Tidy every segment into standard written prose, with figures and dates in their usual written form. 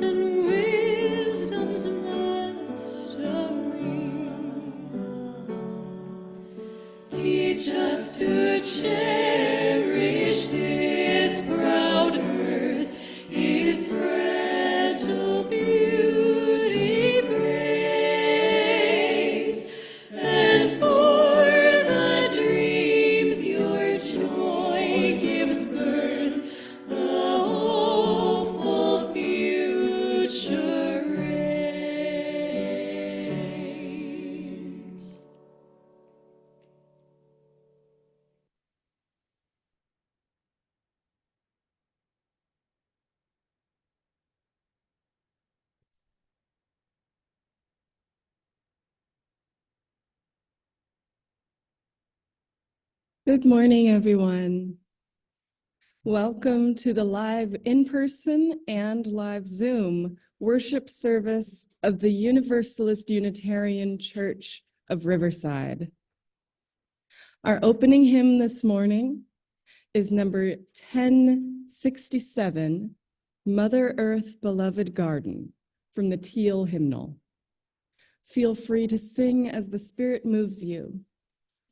and wisdom's mystery. Teach us to cherish this proud earth, its fragile beauty praise, and for the dreams your joy gives birth, a hopeful future reigns. Good morning, everyone. Welcome to the live in-person and live Zoom worship service of the Universalist Unitarian Church of Riverside. Our opening hymn this morning is number 1067, Mother Earth, Beloved Garden, from the Teal Hymnal. Feel free to sing as the Spirit moves you.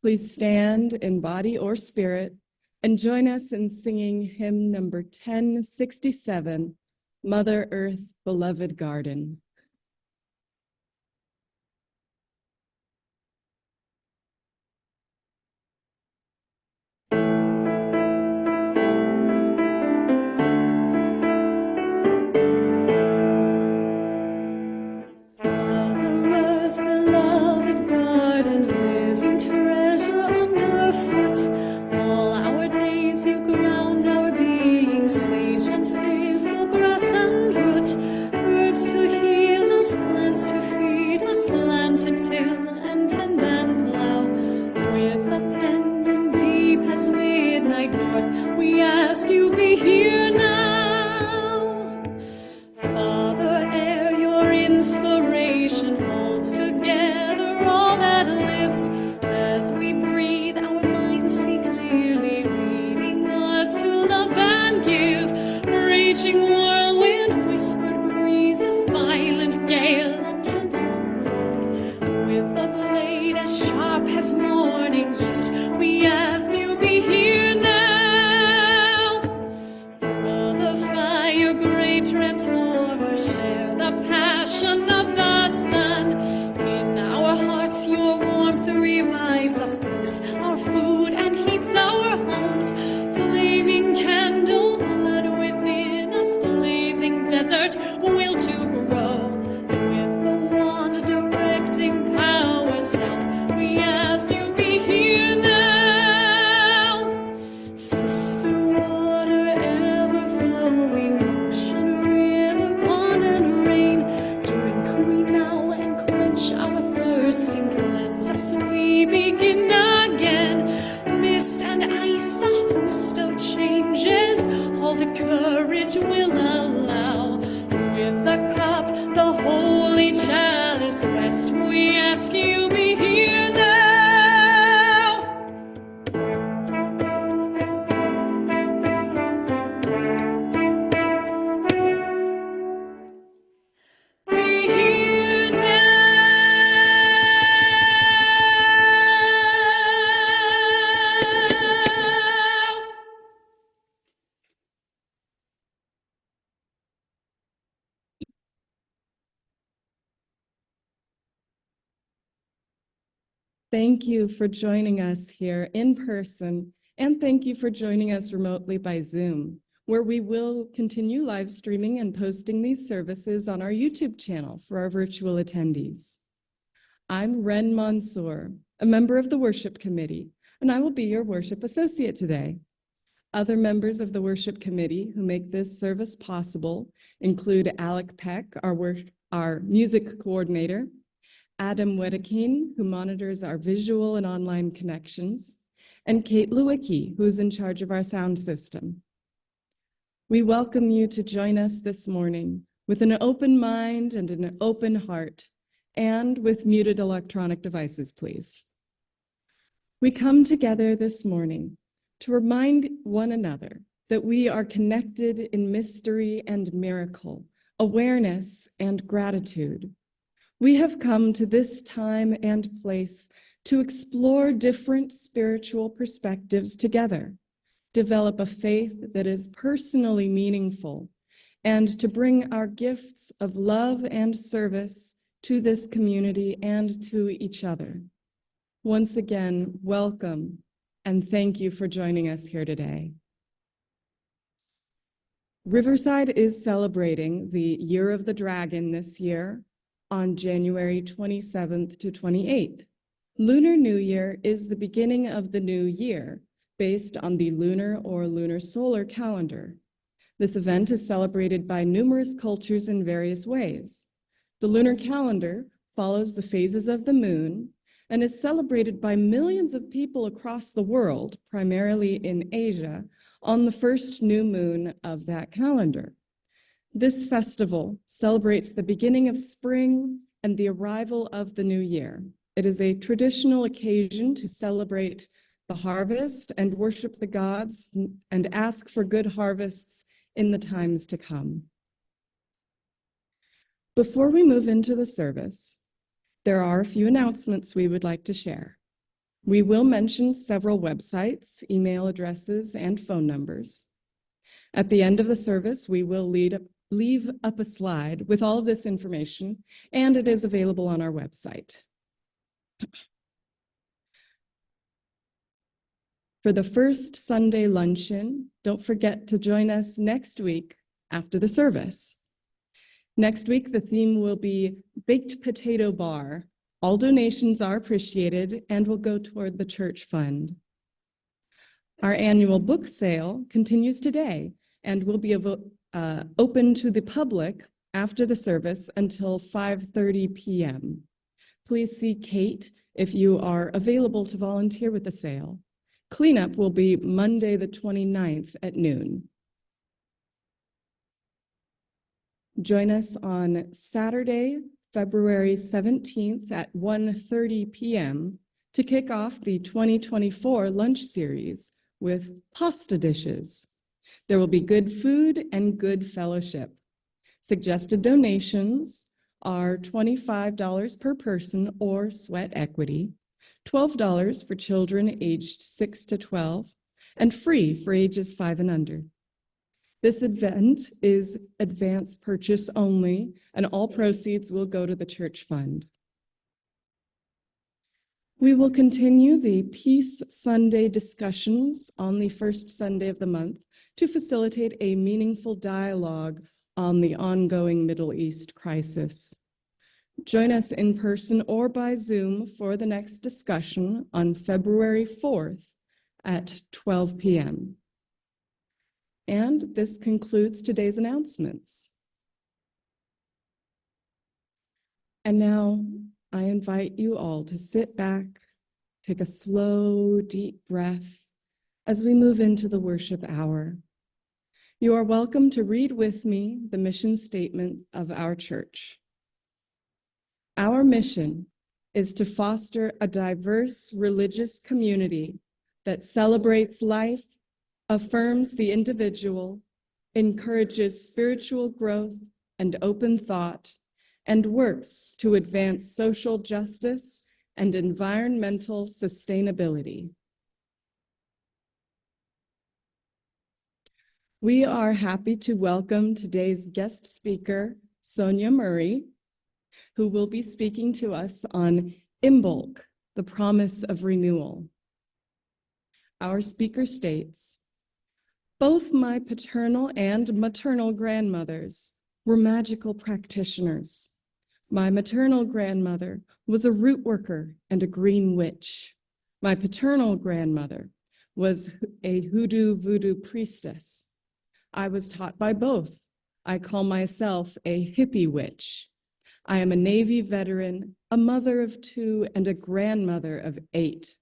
Please stand in body or spirit and join us in singing hymn number 1067, Mother Earth, Beloved Garden. We ask you be here now. Father, air, your inspiration holds together all that lives. As we breathe, our minds see clearly, leading us to love and give. Raging whirlwind, whispered breezes, violent gale and gentle cloud. With a blade as sharp as morning east, we ask you be here now. Transformer, share the passion of the sun. In our hearts your warmth revives us, cooks our food and heats our homes. Flaming candle, blood within us, blazing desert, will to grow. With the wand directing power south, we ask you be here now. Sister water ever flowing, our thirsting cleanse as we begin again. Mist and ice, a host of changes, all the courage will allow. With the cup, the holy chalice rest, we ask you be here now. Thank you for joining us here in person, and thank you for joining us remotely by Zoom, where we will continue live streaming and posting these services on our YouTube channel for our virtual attendees. I'm Ren Mansour, a member of the Worship Committee, and I will be your worship associate today. Other members of the Worship Committee who make this service possible include Alec Peck, our music coordinator, Adam Wedekine, who monitors our visual and online connections, and Kate Lewicki, who is in charge of our sound system. We welcome you to join us this morning with an open mind and an open heart, and with muted electronic devices, please. We come together this morning to remind one another that we are connected in mystery and miracle awareness, and gratitude. We have come to this time and place to explore different spiritual perspectives together, develop a faith that is personally meaningful, and to bring our gifts of love and service to this community and to each other. Once again, welcome, and thank you for joining us here today. Riverside is celebrating the Year of the Dragon this year on January 27th to 28th. Lunar New Year is the beginning of the new year based on the lunar or lunar solar calendar. This event is celebrated by numerous cultures in various ways. The lunar calendar follows the phases of the moon and is celebrated by millions of people across the world, primarily in Asia, on the first new moon of that calendar. This festival celebrates the beginning of spring and the arrival of the new year. It is a traditional occasion to celebrate the harvest and worship the gods and ask for good harvests in the times to come. Before we move into the service, there are a few announcements we would like to share. We will mention several websites, email addresses, and phone numbers. At the end of the service, we will leave up a slide with all of this information, and it is available on our website. For the first Sunday luncheon, don't forget to join us next week after the service. Next week, the theme will be Baked Potato Bar. All donations are appreciated and will go toward the church fund. Our annual book sale continues today and will be open to the public after the service until 5:30 p.m. Please see Kate if you are available to volunteer with the sale. Cleanup will be Monday the 29th at noon. Join us on Saturday, February 17th at 1:30 p.m. to kick off the 2024 lunch series with pasta dishes. There will be good food and good fellowship. Suggested donations are $25 per person or sweat equity, $12 for children aged 6 to 12, and free for ages 5 and under. This event is advance purchase only, and all proceeds will go to the church fund. We will continue the Peace Sunday discussions on the first Sunday of the month to facilitate a meaningful dialogue on the ongoing Middle East crisis. Join us in person or by Zoom for the next discussion on February 4th at 12 p.m. And this concludes today's announcements. And now I invite you all to sit back, take a slow, deep breath as we move into the worship hour. You are welcome to read with me the mission statement of our church. Our mission is to foster a diverse religious community that celebrates life, affirms the individual, encourages spiritual growth and open thought, and works to advance social justice and environmental sustainability. We are happy to welcome today's guest speaker, Sonya Murray, who will be speaking to us on Imbolc, the promise of renewal. Our speaker states, both my paternal and maternal grandmothers were magical practitioners. My maternal grandmother was a root worker and a green witch. My paternal grandmother was a hoodoo voodoo priestess. I was taught by both. I call myself a hippie witch. I am a Navy veteran, a mother of 2, and a grandmother of 8.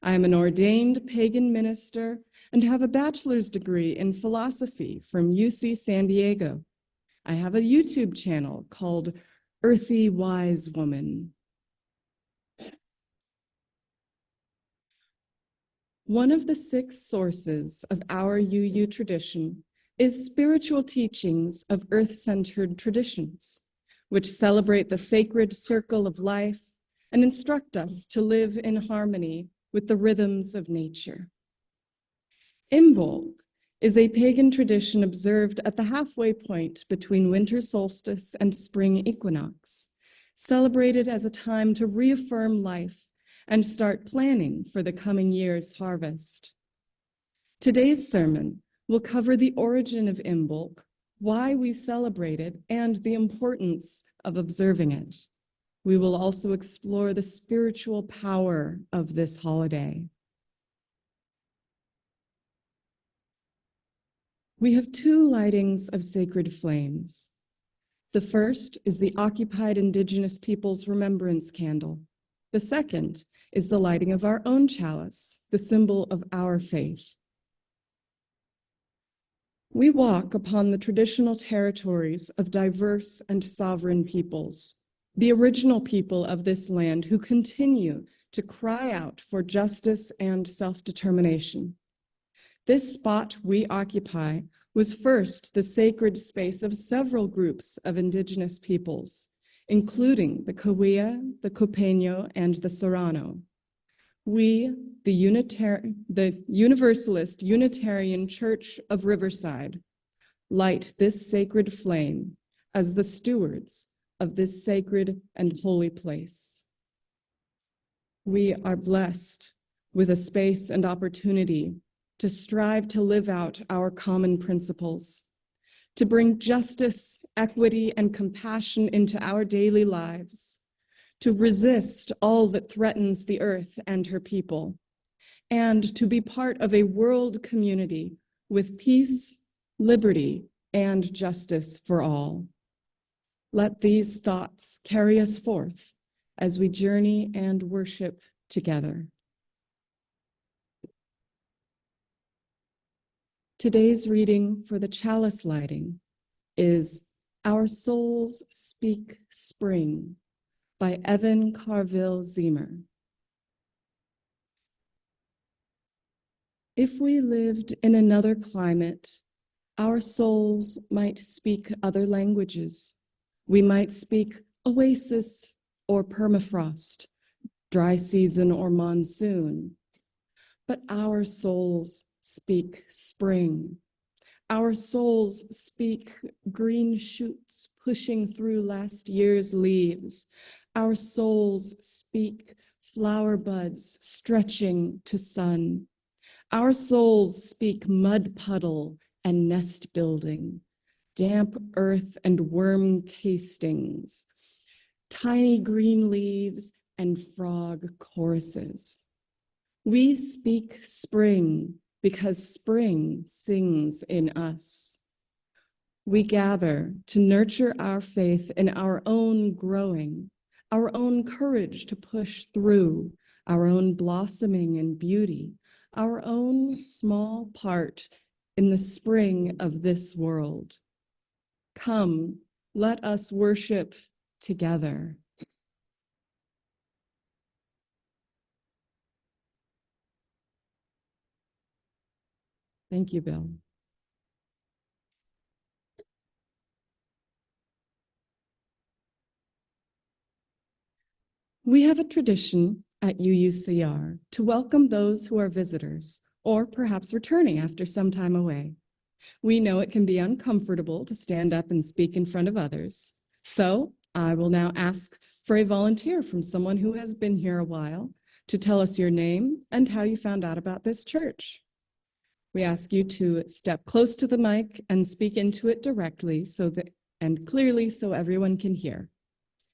I am an ordained pagan minister and have a bachelor's degree in philosophy from UC San Diego. I have a YouTube channel called Earthy Wise Woman. One of the 6 sources of our UU tradition is spiritual teachings of earth-centered traditions, which celebrate the sacred circle of life and instruct us to live in harmony with the rhythms of nature. Imbolg is a pagan tradition observed at the halfway point between winter solstice and spring equinox, celebrated as a time to reaffirm life and start planning for the coming year's harvest. Today's sermon will cover the origin of Imbolc, why we celebrate it, and the importance of observing it. We will also explore the spiritual power of this holiday. We have two lightings of sacred flames. The first is the occupied Indigenous peoples' remembrance candle. The second is the lighting of our own chalice, the symbol of our faith. We walk upon the traditional territories of diverse and sovereign peoples, the original people of this land who continue to cry out for justice and self-determination. This spot we occupy was first the sacred space of several groups of Indigenous peoples, including the Cahuilla, the Copeño, and the Serrano. We, the Universalist Unitarian Church of Riverside, light this sacred flame as the stewards of this sacred and holy place. We are blessed with a space and opportunity to strive to live out our common principles, to bring justice, equity, and compassion into our daily lives, to resist all that threatens the earth and her people, and to be part of a world community with peace, liberty, and justice for all. Let these thoughts carry us forth as we journey and worship together. Today's reading for the chalice lighting is Our Souls Speak Spring by Evan Carville Zemer. If we lived in another climate, our souls might speak other languages. We might speak oasis or permafrost, dry season or monsoon. But our souls speak spring. Our souls speak green shoots pushing through last year's leaves. Our souls speak flower buds stretching to sun. Our souls speak mud puddle and nest building, damp earth and worm castings, tiny green leaves and frog choruses. We speak spring because spring sings in us. We gather to nurture our faith in our own growing, our own courage to push through, our own blossoming and beauty, our own small part in the spring of this world. Come, let us worship together. Thank you, Bill. We have a tradition at UUCR to welcome those who are visitors or perhaps returning after some time away. We know it can be uncomfortable to stand up and speak in front of others. So I will now ask for a volunteer from someone who has been here a while to tell us your name and how you found out about this church. We ask you to step close to the mic and speak into it directly and clearly so everyone can hear.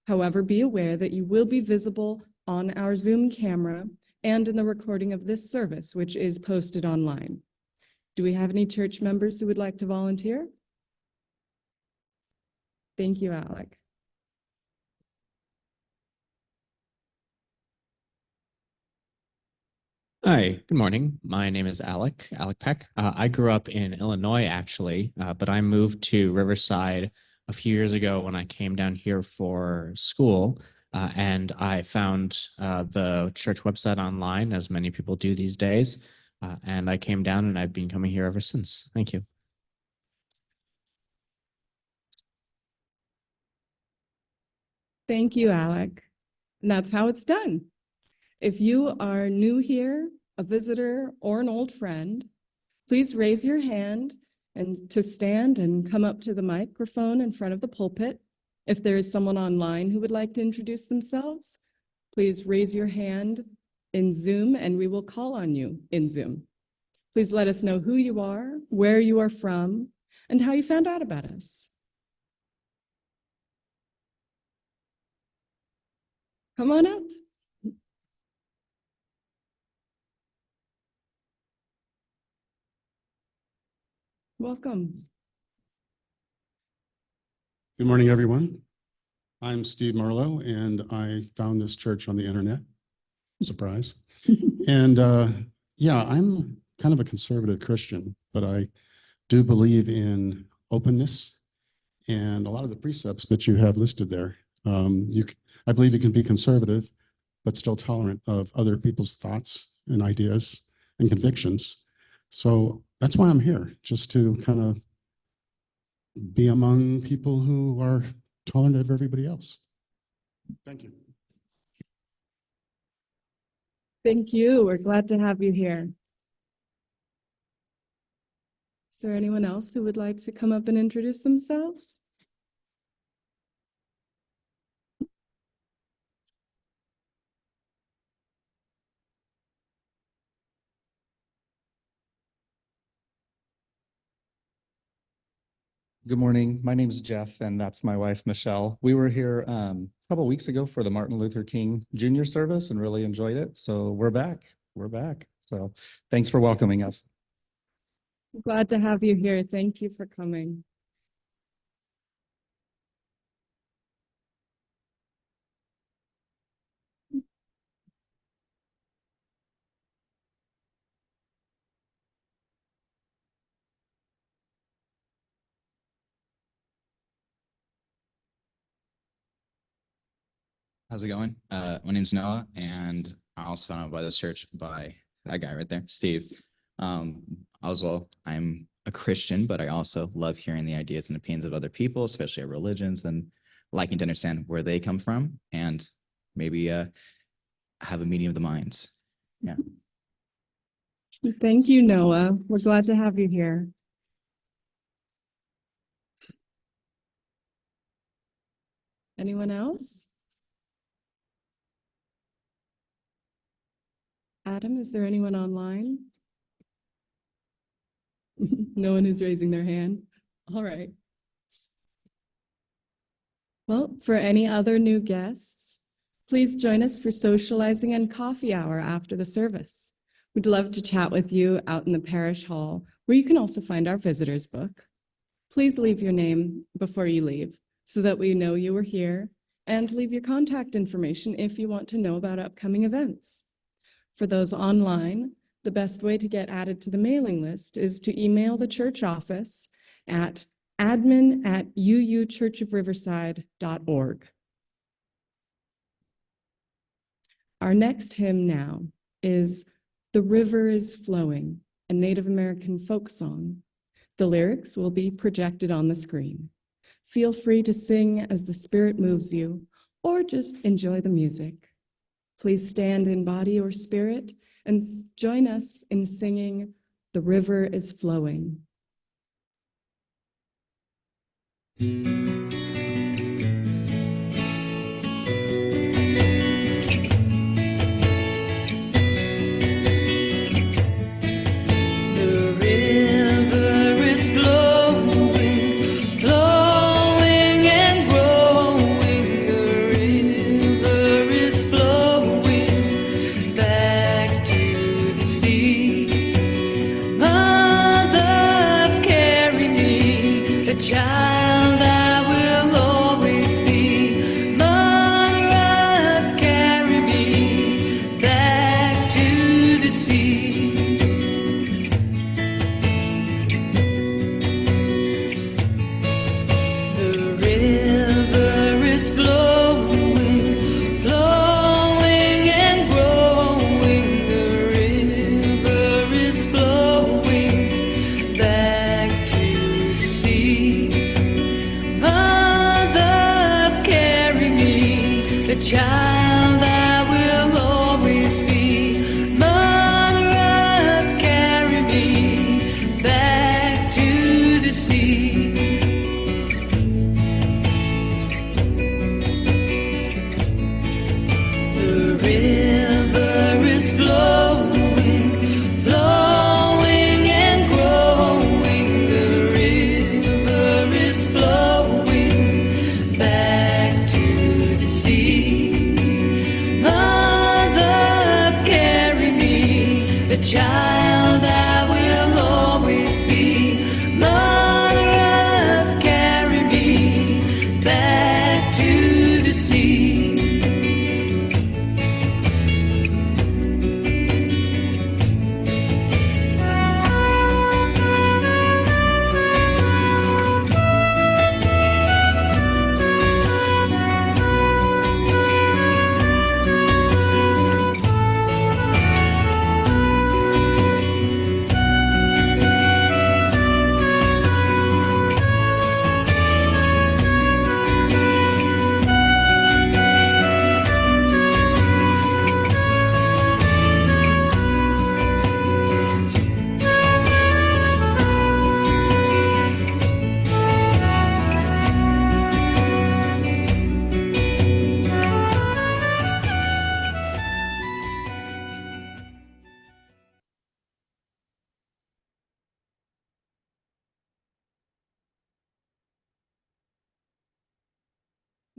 However, be aware that you will be visible on our Zoom camera and in the recording of this service, which is posted online. Do we have any church members who would like to volunteer? Thank you, Alec. Hi, good morning. My name is Alec Peck. I grew up in Illinois, actually, but I moved to Riverside a few years ago when I came down here for school, and I found the church website online, as many people do these days, and I came down and I've been coming here ever since. Thank you. Thank you, Alec. And that's how it's done. If you are new here, a visitor, or an old friend, please raise your hand and to stand and come up to the microphone in front of the pulpit. If there is someone online who would like to introduce themselves, please raise your hand in Zoom and we will call on you in Zoom. Please let us know who you are, where you are from, and how you found out about us. Come on up. Welcome. Good morning, everyone. I'm Steve Marlowe, and I found this church on the internet. Surprise. And yeah, I'm kind of a conservative Christian, but I do believe in openness and a lot of the precepts that you have listed there. I believe you can be conservative, but still tolerant of other people's thoughts and ideas and convictions. So that's why I'm here, just to kind of be among people who are tolerant of everybody else. Thank you. Thank you. We're glad to have you here. Is there anyone else who would like to come up and introduce themselves? Good morning. My name is Jeff, and that's my wife, Michelle. We were here a couple of weeks ago for the Martin Luther King Jr. service and really enjoyed it. So we're back. We're back. So thanks for welcoming us. Glad to have you here. Thank you for coming. How's it going? My name's Noah, and I also found out by this church by that guy right there, Steve. Also, I'm a Christian, but I also love hearing the ideas and opinions of other people, especially our religions, and liking to understand where they come from and maybe have a meeting of the minds. Yeah. Thank you, Noah. We're glad to have you here. Anyone else? Adam, is there anyone online? No one is raising their hand. All right. Well, for any other new guests, please join us for socializing and coffee hour after the service. We'd love to chat with you out in the parish hall, where you can also find our visitors book. Please leave your name before you leave so that we know you were here, and leave your contact information if you want to know about upcoming events. For those online, the best way to get added to the mailing list is to email the church office at admin@uuchurchofriverside.org. Our next hymn now is "The River is Flowing," a Native American folk song. The lyrics will be projected on the screen. Feel free to sing as the Spirit moves you, or just enjoy the music. Please stand in body or spirit and join us in singing "The River is Flowing." Child I child that will always be. Mother Earth, carry me back to the sea. The river is flowing, flowing and growing. The river is flowing back to the sea. Mother, carry me, the child that will always be. Mother Earth, carry me back to the sea.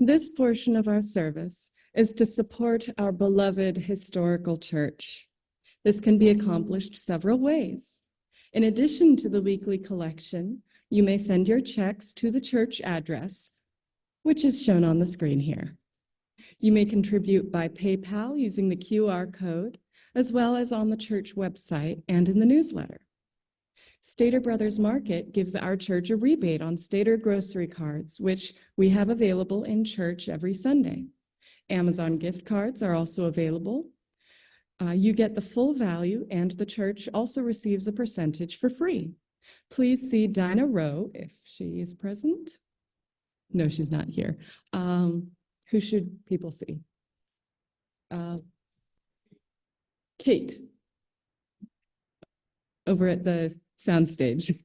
This portion of our service is to support our beloved historical church. This can be accomplished several ways. In addition to the weekly collection, you may send your checks to the church address, which is shown on the screen here. You may contribute by PayPal using the QR code, as well as on the church website and in the newsletter. Stater Brothers Market gives our church a rebate on Stater grocery cards, which we have available in church every Sunday. Amazon gift cards are also available. You get the full value, and the church also receives a percentage for free. Please see Dinah Rowe if she is present. No, she's not here. Who should people see? Kate, over at the soundstage.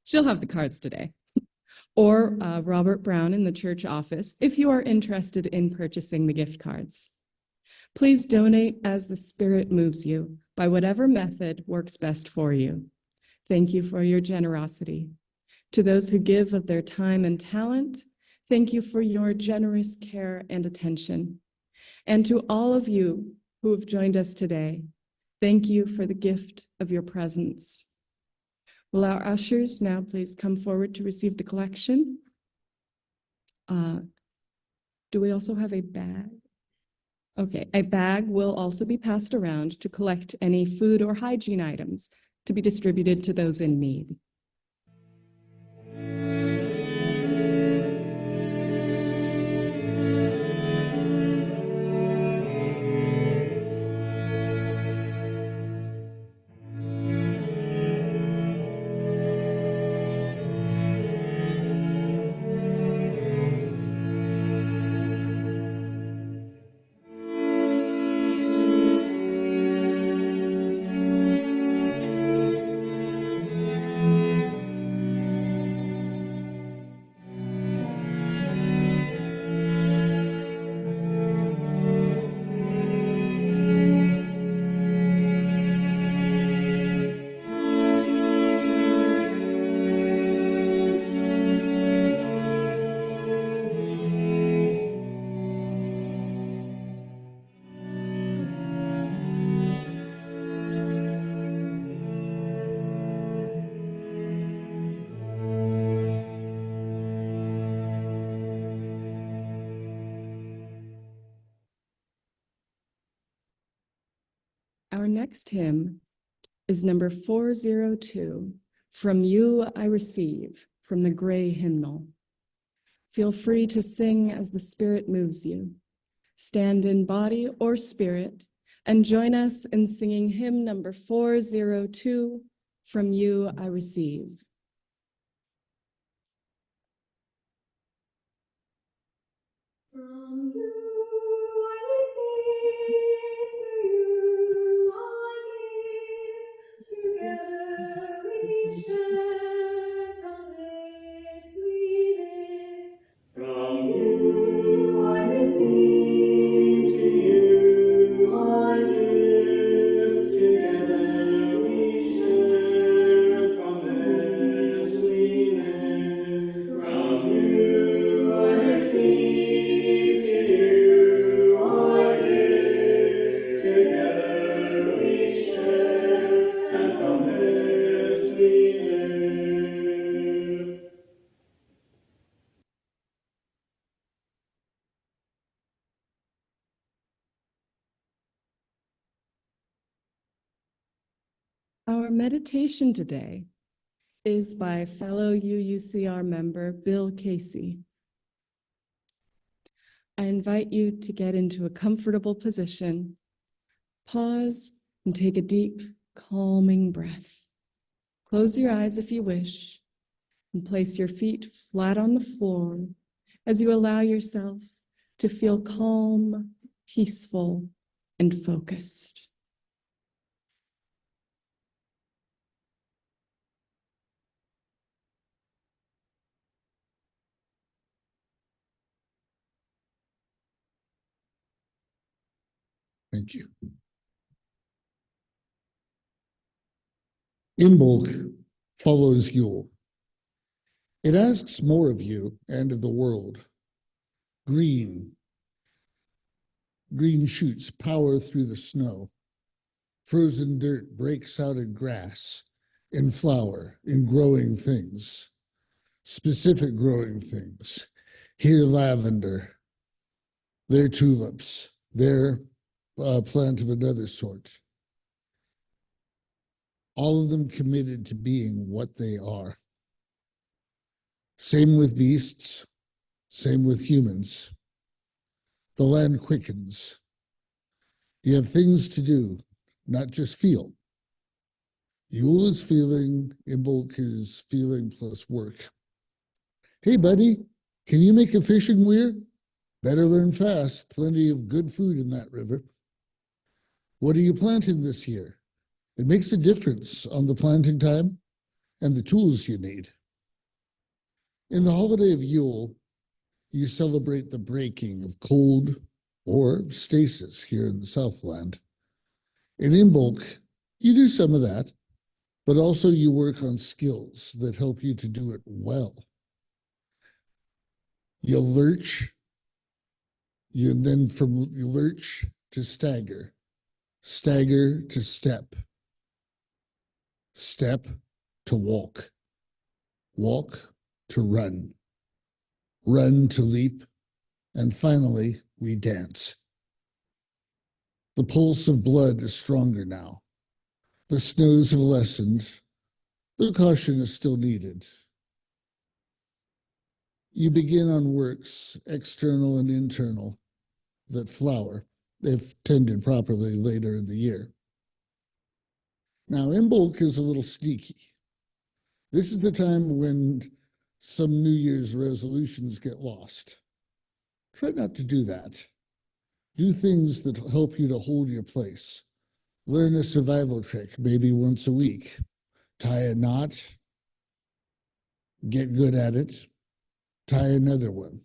She'll have the cards today. Or Robert Brown in the church office if you are interested in purchasing the gift cards. Please donate as the Spirit moves you by whatever method works best for you. Thank you for your generosity. To those who give of their time and talent, thank you for your generous care and attention. And to all of you who have joined us today, thank you for the gift of your presence. Will our ushers now please come forward to receive the collection? Do we also have a bag? Okay, a bag will also be passed around to collect any food or hygiene items to be distributed to those in need. Our next hymn is number 402, From You I Receive, from the Gray Hymnal. Feel free to sing as the Spirit moves you. Stand in body or spirit and join us in singing hymn number 402, From You I Receive. From you Our meditation today is by fellow UUCR member Bill Casey. I invite you to get into a comfortable position, pause, and take a deep, calming breath. Close your eyes if you wish, and place your feet flat on the floor as you allow yourself to feel calm, peaceful, and focused. Thank you. Imbolc follows Yule. It asks more of you and of the world. Green shoots power through the snow. Frozen dirt breaks out in grass, in flower, in growing things. Specific growing things. Here lavender, there tulips, there plant of another sort. All of them committed to being what they are. Same with beasts, same with humans. The land quickens. You have things to do, not just feel. Yule is feeling, Imbolc is feeling plus work. Hey, buddy, can you make a fishing weir? Better learn fast. Plenty of good food in that river. What are you planting this year? It makes a difference on the planting time and the tools you need. In the holiday of Yule, you celebrate the breaking of cold or stasis here in the Southland. In Imbolc, you do some of that, but also you work on skills that help you to do it well. You lurch, from lurch to stagger, stagger to step, step to walk, walk to run, run to leap, and finally, we dance. The pulse of blood is stronger now. The snows have lessened, though caution is still needed. You begin on works, external and internal, that flower, if tended properly later in the year. Now, Imbolc is a little sneaky. This is the time when some New Year's resolutions get lost. Try not to do that. Do things that help you to hold your place. Learn a survival trick, maybe once a week. Tie a knot, get good at it, tie another one.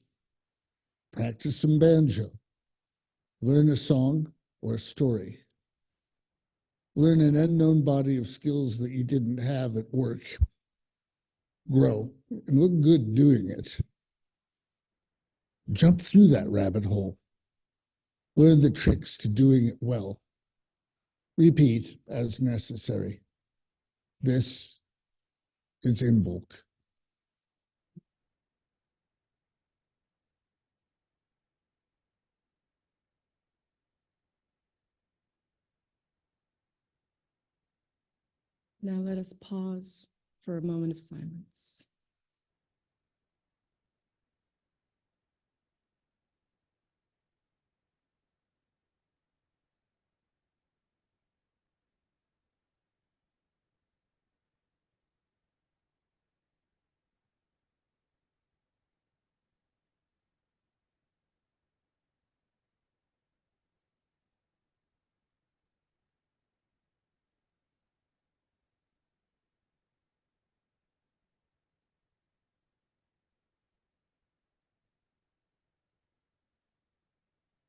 Practice some banjo. Learn a song or a story. Learn an unknown body of skills that you didn't have at work. Grow and look good doing it. Jump through that rabbit hole. Learn the tricks to doing it well. Repeat as necessary. This is Imbolc. Now let us pause for a moment of silence.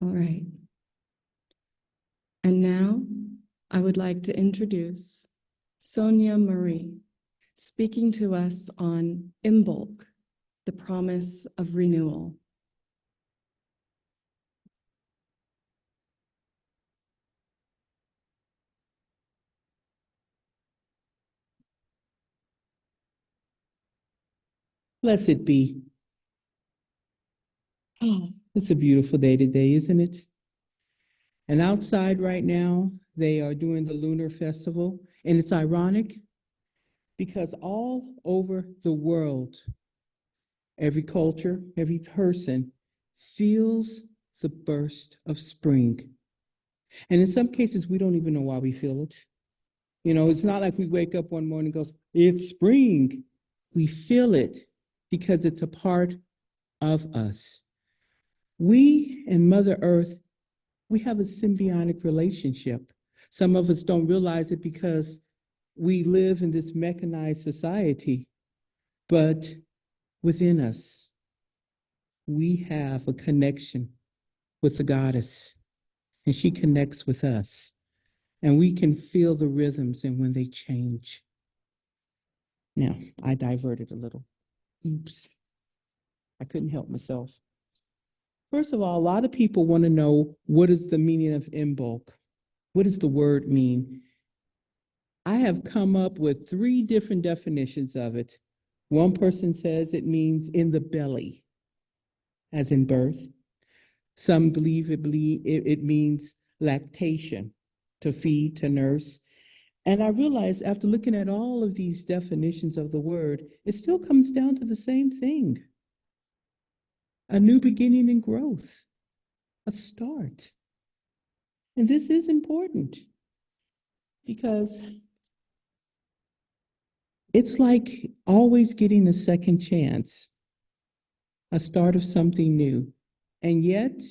All right. And now I would like to introduce Sonya Marie, speaking to us on Imbolc, the promise of renewal. Blessed be. Oh, it's a beautiful day today, isn't it? And outside right now, they are doing the Lunar Festival. And it's ironic because all over the world, every culture, every person feels the burst of spring. And in some cases, we don't even know why we feel it. You know, it's not like we wake up one morning and goes, it's spring. We feel it because it's a part of us. We and Mother Earth, we have a symbiotic relationship. Some of us don't realize it because we live in this mechanized society, but within us, we have a connection with the goddess, and she connects with us, and we can feel the rhythms and when they change. Now, I diverted a little. Oops. I couldn't help myself. First of all, a lot of people want to know, what is the meaning of Imbolc? What does the word mean? I have come up with 3 different definitions of it. One person says it means in the belly, as in birth. Some believe it means lactation, to feed, to nurse. And I realized after looking at all of these definitions of the word, it still comes down to the same thing. A new beginning and growth, a start. And this is important because it's like always getting a second chance, a start of something new. And yet,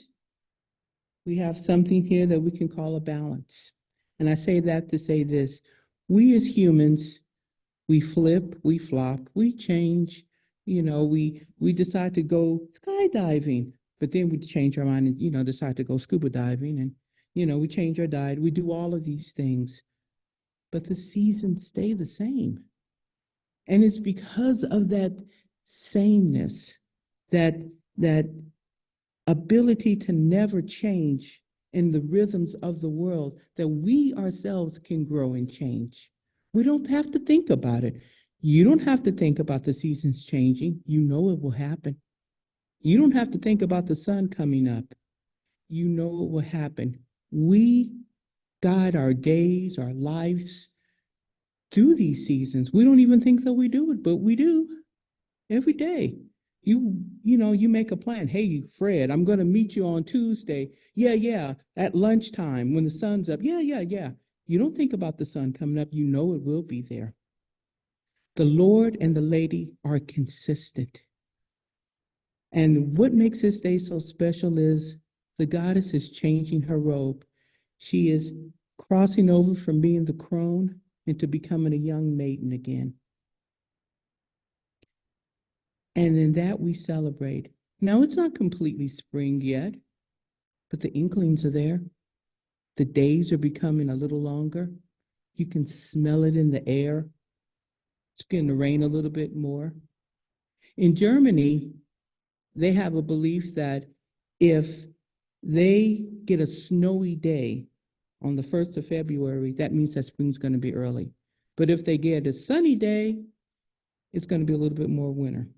we have something here that we can call a balance. And I say that to say this: we as humans, we flip, we flop, we change. You know, we decide to go skydiving, but then we change our mind and, decide to go scuba diving. And, we change our diet. We do all of these things, but the seasons stay the same. And it's because of that sameness, that ability to never change in the rhythms of the world, that we ourselves can grow and change. We don't have to think about it. You don't have to think about the seasons changing. You know it will happen. You don't have to think about the sun coming up. You know it will happen. We guide our days, our lives through these seasons. We don't even think that we do it, but we do every day. You make a plan. Hey, Fred, I'm going to meet you on Tuesday. Yeah, at lunchtime when the sun's up. Yeah. You don't think about the sun coming up. You know it will be there. The Lord and the lady are consistent. And what makes this day so special is the goddess is changing her robe. She is crossing over from being the crone into becoming a young maiden again. And in that we celebrate. Now, it's not completely spring yet, but the inklings are there. The days are becoming a little longer. You can smell it in the air. It's beginning to rain a little bit more. In Germany, they have a belief that if they get a snowy day on the 1st of February, that means that spring's going to be early. But if they get a sunny day, it's going to be a little bit more winter.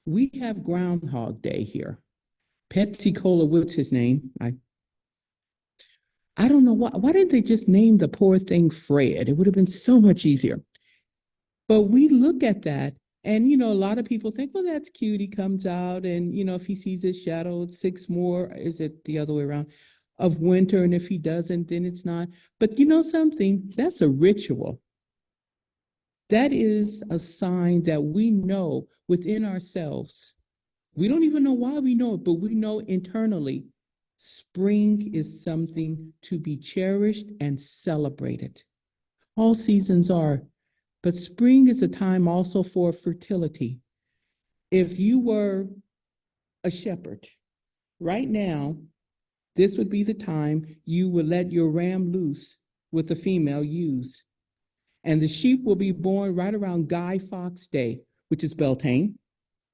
We have Groundhog Day here. Pepsi Cola, what's his name? I don't know why didn't they just name the poor thing Fred? It would have been so much easier. But we look at that and, a lot of people think, well, that's cute. He comes out and, if he sees his shadow, it's 6 more, is it the other way around, of winter. And if he doesn't, then it's not. But something, that's a ritual. That is a sign that we know within ourselves. We don't even know why we know it, but we know internally spring is something to be cherished and celebrated. All seasons are, but spring is a time also for fertility. If you were a shepherd, right now, this would be the time you would let your ram loose with the female ewes. And the sheep will be born right around Guy Fawkes Day, which is Beltane,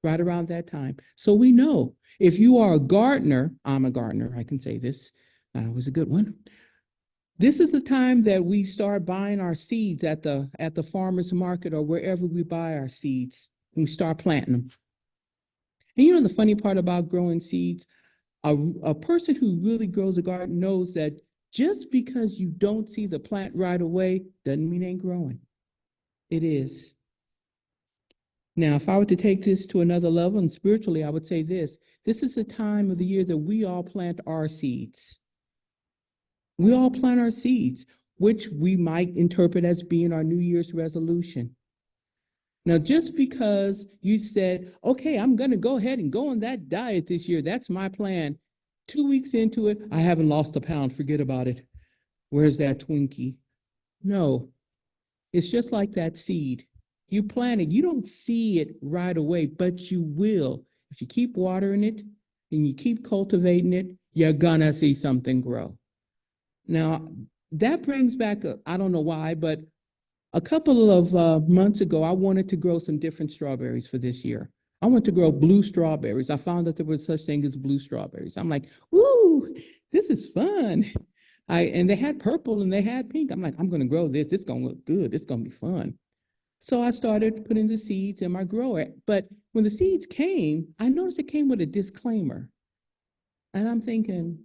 right around that time. So we know if you are a gardener, I'm a gardener, I can say this, that was a good one. This is the time that we start buying our seeds at the farmer's market or wherever we buy our seeds, and we start planting them. And the funny part about growing seeds, A person who really grows a garden knows that just because you don't see the plant right away doesn't mean it ain't growing. It is. Now, if I were to take this to another level and spiritually, I would say this. This is the time of the year that we all plant our seeds. We all plant our seeds, which we might interpret as being our New Year's resolution. Now, just because you said, okay, I'm going to go ahead and go on that diet this year, that's my plan. 2 weeks into it, I haven't lost a pound, forget about it. Where's that Twinkie? No, it's just like that seed. You plant it, you don't see it right away, but you will. If you keep watering it and you keep cultivating it, you're gonna see something grow. Now, that brings back, I don't know why, but a couple of months ago, I wanted to grow some different strawberries for this year. I wanted to grow blue strawberries. I found that there was such thing as blue strawberries. I'm like, woo, this is fun. And they had purple and they had pink. I'm like, I'm gonna grow this. It's gonna look good. It's gonna be fun. So I started putting the seeds in my grower. But when the seeds came, I noticed it came with a disclaimer. And I'm thinking,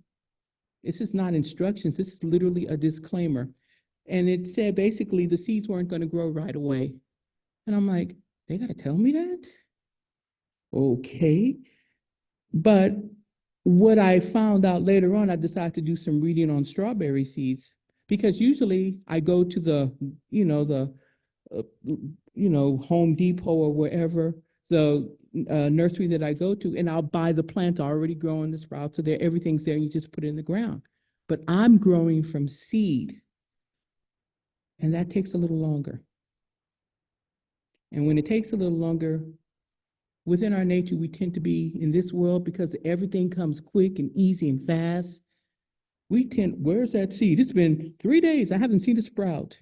this is not instructions. This is literally a disclaimer. And it said basically the seeds weren't going to grow right away. And I'm like, they got to tell me that? Okay. But what I found out later on, I decided to do some reading on strawberry seeds, because usually I go to the Home Depot or wherever, the nursery that I go to, and I'll buy the plant already growing, the sprouts are there, everything's there, and you just put it in the ground. But I'm growing from seed, and that takes a little longer. And when it takes a little longer, within our nature, we tend to be in this world, because everything comes quick and easy and fast. Where's that seed? It's been 3 days, I haven't seen a sprout.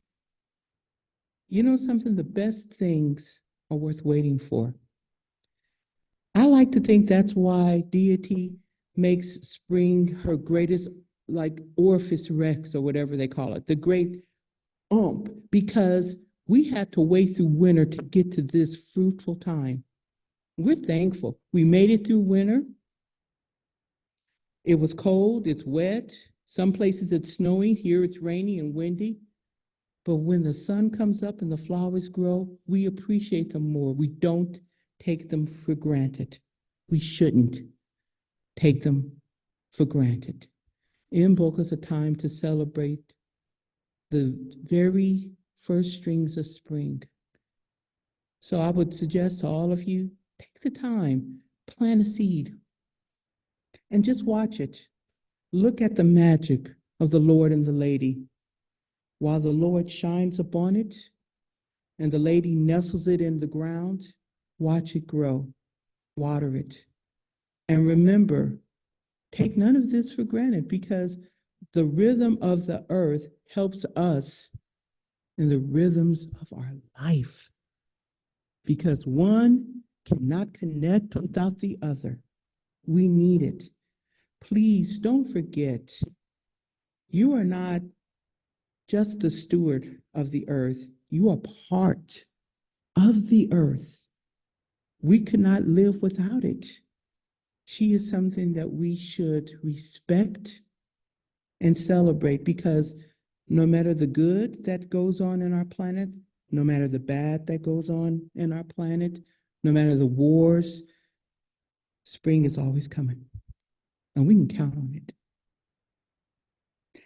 You know something? The best things are worth waiting for. I like to think that's why deity makes spring her greatest, like Orpheus Rex or whatever they call it, the great because we had to wait through winter to get to this fruitful time. We're thankful. We made it through winter. It was cold, it's wet. Some places it's snowing, here it's rainy and windy. But when the sun comes up and the flowers grow, we appreciate them more. We don't take them for granted. We shouldn't take them for granted. Imbolc is a time to celebrate the very first strings of spring. So I would suggest to all of you, take the time, plant a seed, and just watch it. Look at the magic of the Lord and the lady. While the Lord shines upon it and the lady nestles it in the ground, watch it grow, water it. And remember, take none of this for granted, because the rhythm of the earth helps us in the rhythms of our life, because one cannot connect without the other. We need it. Please don't forget, you are not just the steward of the earth. You are part of the earth. We could not live without it. She is something that we should respect and celebrate, because no matter the good that goes on in our planet, no matter the bad that goes on in our planet, no matter the wars, spring is always coming, and we can count on it.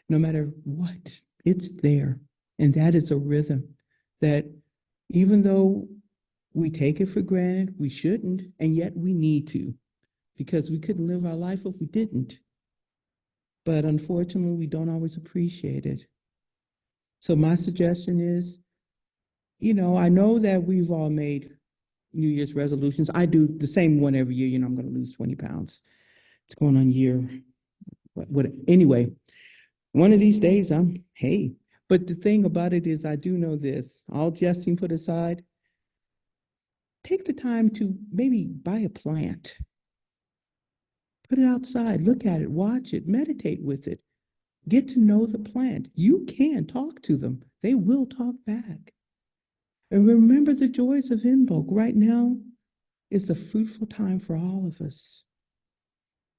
No matter what, it's there. And that is a rhythm that, even though we take it for granted, we shouldn't, and yet we need to, because we couldn't live our life if we didn't. But unfortunately, we don't always appreciate it. So my suggestion is, I know that we've all made New Year's resolutions. I do the same one every year. I'm going to lose 20 pounds. It's going on year. Anyway, one of these days, but the thing about it is, I do know this, all jesting put aside, take the time to maybe buy a plant. Put it outside, look at it, watch it, meditate with it. Get to know the plant. You can talk to them. They will talk back. And remember the joys of Imbolc. Right now is the fruitful time for all of us.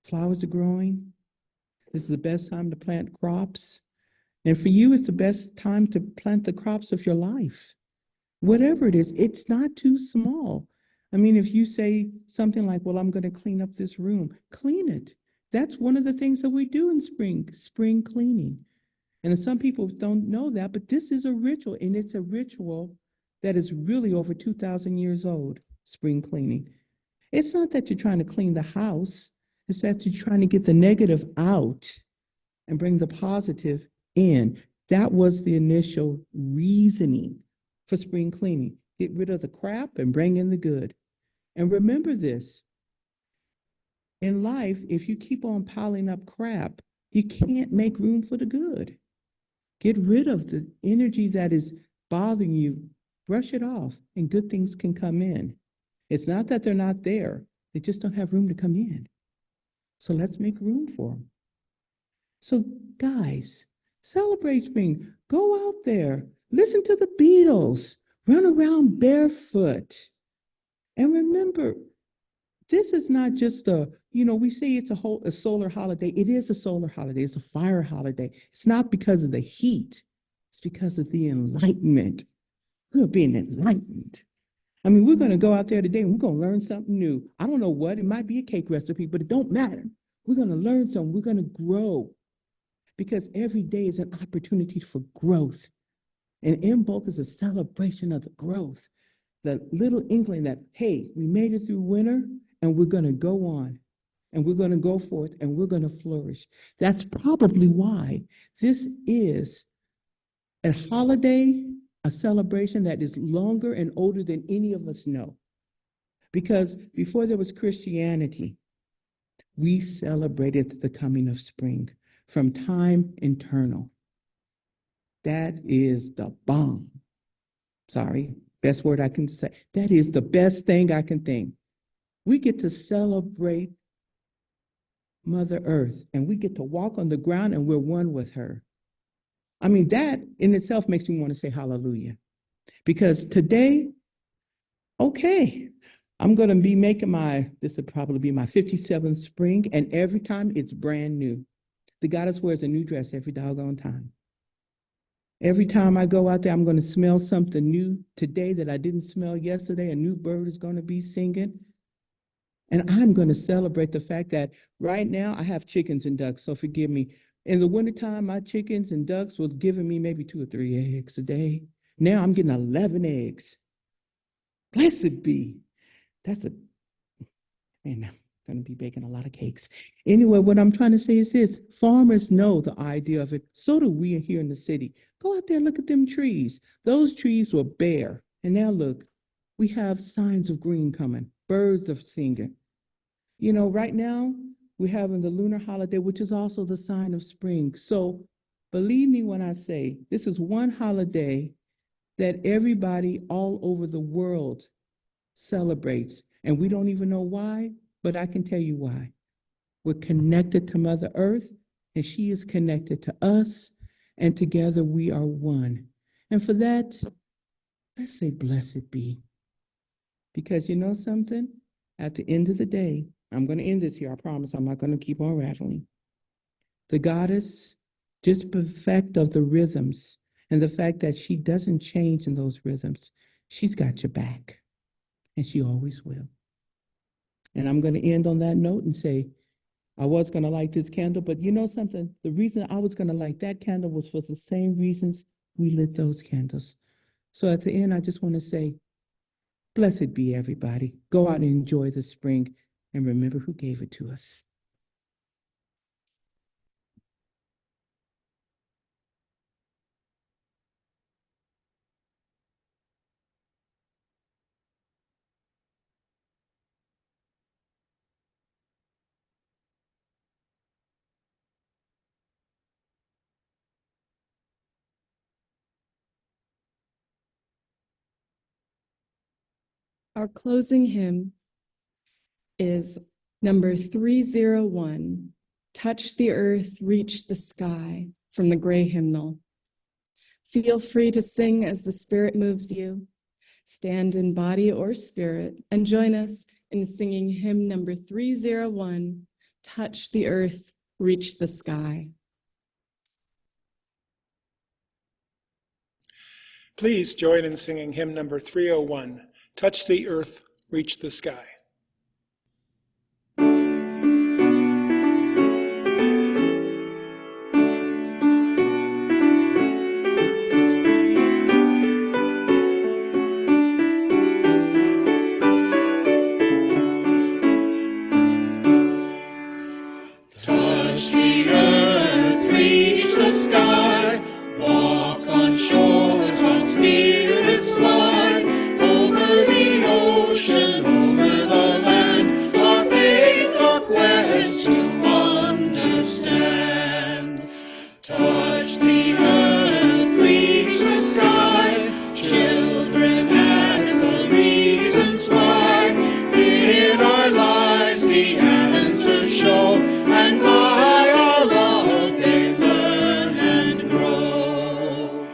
Flowers are growing. This is the best time to plant crops. And for you, it's the best time to plant the crops of your life. Whatever it is, it's not too small. I mean, if you say something like, well, I'm going to clean up this room, clean it. That's one of the things that we do in spring cleaning. And some people don't know that, but this is a ritual, and it's a ritual that is really over 2,000 years old, spring cleaning. It's not that you're trying to clean the house, it's that you're trying to get the negative out and bring the positive in. That was the initial reasoning for spring cleaning. Get rid of the crap and bring in the good. And remember this, in life, if you keep on piling up crap, you can't make room for the good. Get rid of the energy that is bothering you, brush it off, and good things can come in. It's not that they're not there, they just don't have room to come in. So let's make room for them. So guys, celebrate spring. Go out there, listen to the Beatles, run around barefoot. And remember, this is not just we say it's a solar holiday. It is a solar holiday. It's a fire holiday. It's not because of the heat. It's because of the enlightenment. We're being enlightened. I mean, we're going to go out there today and we're going to learn something new. I don't know what. It might be a cake recipe, but it don't matter. We're going to learn something. We're going to grow because every day is an opportunity for growth. And Imbolc is a celebration of the growth. The little inkling that, hey, we made it through winter and we're going to go on and we're going to go forth and we're going to flourish. That's probably why this is a holiday, a celebration that is longer and older than any of us know. Because before there was Christianity, we celebrated the coming of spring from time eternal. That is the bomb. Sorry, best word I can say. That is the best thing I can think. We get to celebrate Mother Earth and we get to walk on the ground and we're one with her. I mean, that in itself makes me want to say hallelujah. Because today, okay, I'm going to be making this will probably be my 57th spring, and every time it's brand new. The goddess wears a new dress every doggone time. Every time I go out there, I'm going to smell something new today that I didn't smell yesterday. A new bird is going to be singing. And I'm going to celebrate the fact that right now I have chickens and ducks, so forgive me. In the wintertime, my chickens and ducks were giving me maybe 2 or 3 eggs a day. Now I'm getting 11 eggs. Blessed be. Man, I'm going to be baking a lot of cakes. Anyway, what I'm trying to say is this. Farmers know the idea of it. So do we here in the city. Go out there and look at them trees. Those trees were bare. And now look, we have signs of green coming. Birds are singing. Right now, we're having the lunar holiday, which is also the sign of spring. So believe me when I say this is one holiday that everybody all over the world celebrates. And we don't even know why, but I can tell you why. We're connected to Mother Earth, and she is connected to us, and together we are one. And for that, let's say blessed be. Because you know something? At the end of the day, I'm going to end this here. I promise I'm not going to keep on rattling. The goddess, just the fact of the rhythms and the fact that she doesn't change in those rhythms, she's got your back, and she always will. And I'm going to end on that note and say, I was going to light this candle, but you know something? The reason I was going to light that candle was for the same reasons we lit those candles. So at the end, I just want to say, blessed be everybody. Go out and enjoy the spring and remember who gave it to us. Our closing hymn is number 301, Touch the Earth, Reach the Sky, from the Gray Hymnal. Feel free to sing as the Spirit moves you. Stand in body or spirit and join us in singing hymn number 301, touch the earth, reach the sky. Please join in singing hymn number 301, Touch the Earth, Reach the Sky. Touch the earth, reach the sky, walk on shores while spirits fly, over the ocean, over the land, our faithful quest to understand. Touch the earth, reach the sky, children ask the reasons why, in our lives the answers show, and by our love they learn and grow.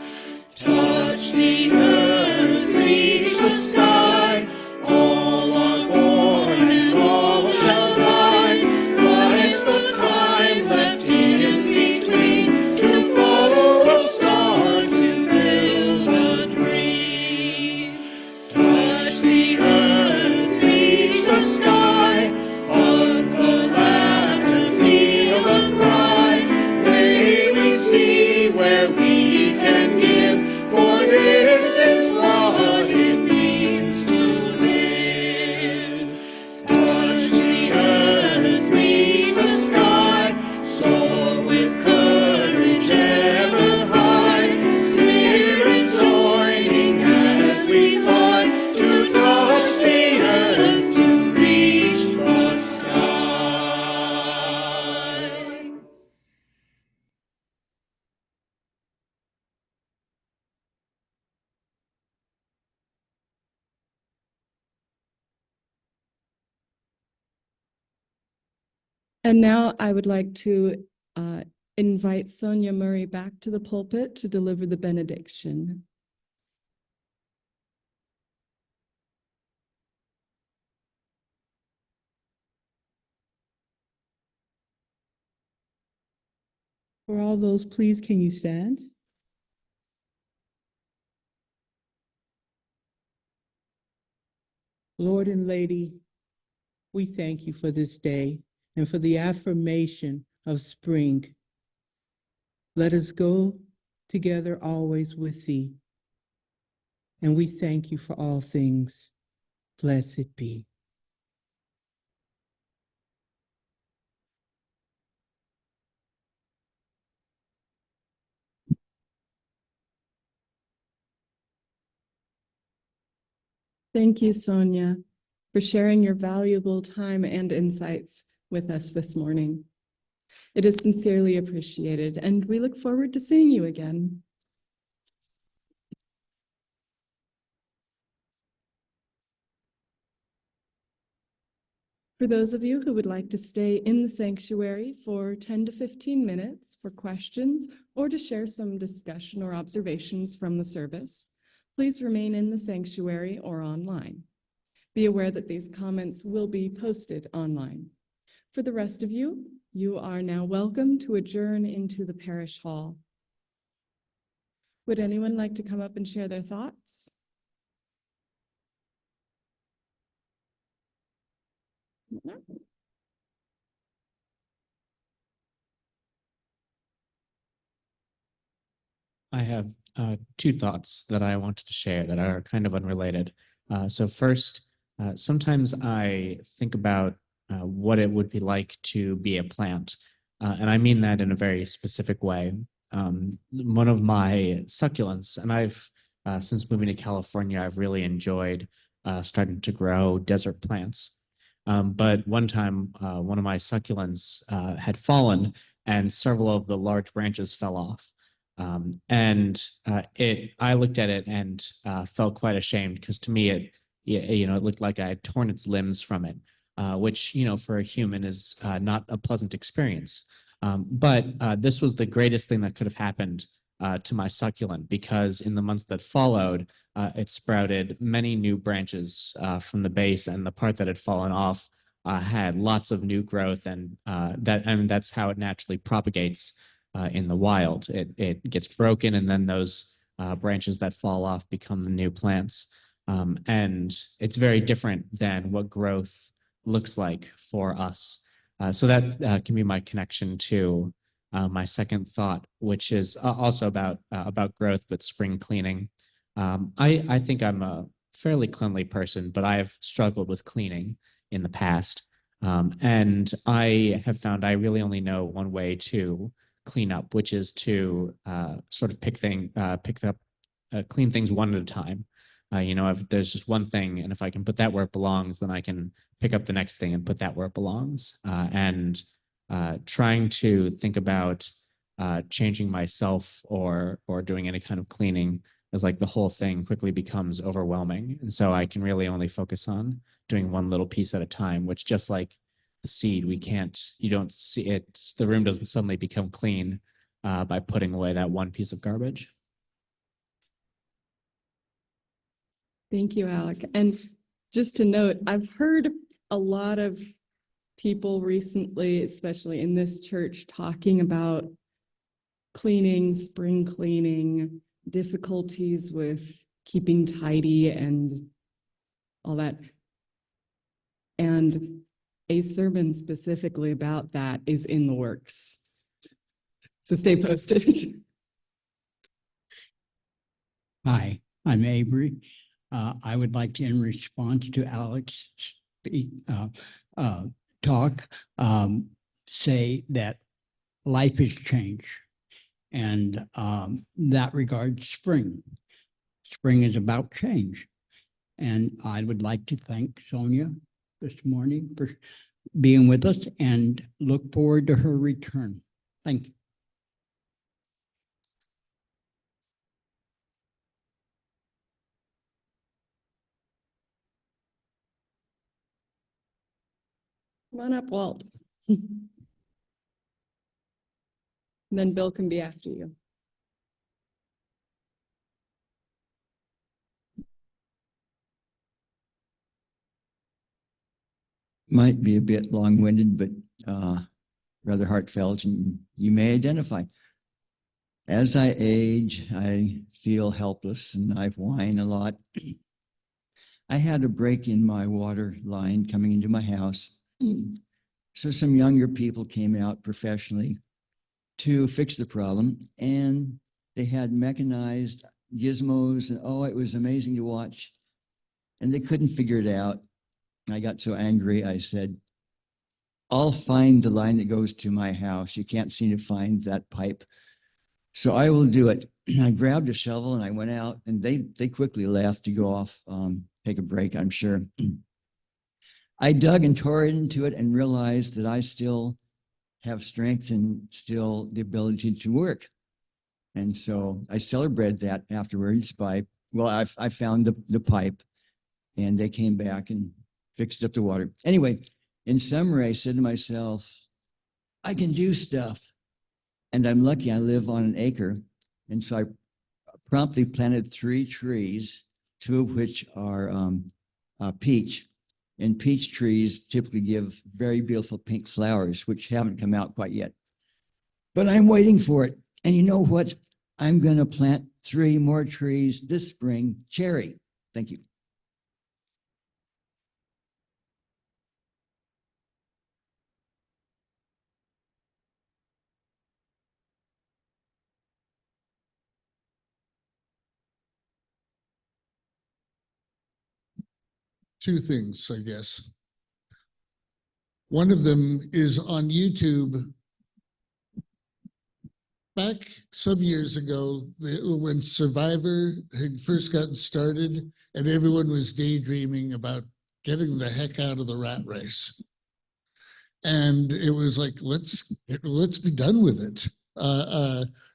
Touch the earth, reach the sky, all are born and all shall die. Life's the time left in between, to follow a star, to build a dream. Touch the earth, reach the sky, hug the laughter, feel the cry. May we see where we can give, for this is what it means to live. Touch the earth, reach the sky, soar with courage ever high. Spirits joining as we fly, to touch the earth, to reach the sky. And now I would like to invite Sonya Murray back to the pulpit to deliver the benediction. For all those, please, can you stand? Lord and Lady, we thank you for this day and for the affirmation of spring. Let us go together always with thee. And we thank you for all things. Blessed be. Thank you, Sonya, for sharing your valuable time and insights with us this morning. It is sincerely appreciated, and we look forward to seeing you again. For those of you who would like to stay in the sanctuary for 10 to 15 minutes for questions or to share some discussion or observations from the service, please remain in the sanctuary or online. Be aware that these comments will be posted online. For the rest of you, you are now welcome to adjourn into the parish hall. Would anyone like to come up and share their thoughts? I have two thoughts that I wanted to share that are kind of unrelated. So first, sometimes I think about what it would be like to be a plant. And I mean that in a very specific way. One of my succulents, and I've, since moving to California, I've really enjoyed starting to grow desert plants. But one time, one of my succulents had fallen and several of the large branches fell off. I looked at it and felt quite ashamed because to me, it looked like I had torn its limbs from it, which, for a human is not a pleasant experience. But this was the greatest thing that could have happened to my succulent, because in the months that followed, it sprouted many new branches from the base, and the part that had fallen off had lots of new growth, and that's how it naturally propagates in the wild. It gets broken, and then those branches that fall off become the new plants. And it's very different than what growth looks like for us. So that can be my connection to my second thought, which is also about growth, but spring cleaning. I think I'm a fairly cleanly person, but I have struggled with cleaning in the past. And I have found I really only know one way to clean up, which is to sort of clean things one at a time. If there's just one thing, and if I can put that where it belongs, then I can pick up the next thing and put that where it belongs. And trying to think about changing myself or doing any kind of cleaning is like the whole thing quickly becomes overwhelming. And so I can really only focus on doing one little piece at a time, which, just like the seed, you don't see it, the room doesn't suddenly become clean by putting away that one piece of garbage. Thank you, Alec. And just to note, I've heard a lot of people recently, especially in this church, talking about cleaning, spring cleaning, difficulties with keeping tidy and all that. And a sermon specifically about that is in the works. So stay posted. Hi, I'm Avery. I would like to, in response to Alex's talk, say that life has changed, and that regards spring. Spring is about change, and I would like to thank Sonya this morning for being with us and look forward to her return. Thank you. Come on up, Walt. Then Bill can be after you. Might be a bit long-winded, but rather heartfelt, and you may identify. As I age, I feel helpless and I whine a lot. I had a break in my water line coming into my house. So some younger people came out professionally to fix the problem, and they had mechanized gizmos, and it was amazing to watch. And they couldn't figure it out. I got so angry, I said, I'll find the line that goes to my house. You can't seem to find that pipe, so I will do it. I grabbed a shovel and I went out, and they quickly left to go off, take a break, I'm sure. I dug and tore into it and realized that I still have strength and still the ability to work. And so I celebrated that afterwards by, I found the pipe, and they came back and fixed up the water. Anyway, in summary, I said to myself, I can do stuff. And I'm lucky I live on an acre. And so I promptly planted 3 trees, 2 of which are peach. And peach trees typically give very beautiful pink flowers, which haven't come out quite yet. But I'm waiting for it. And you know what? I'm going to plant 3 more trees this spring, cherry. Thank you. Two things, I guess. One of them is on YouTube. Back some years ago, when Survivor had first gotten started and everyone was daydreaming about getting the heck out of the rat race. And it was like, let's be done with it.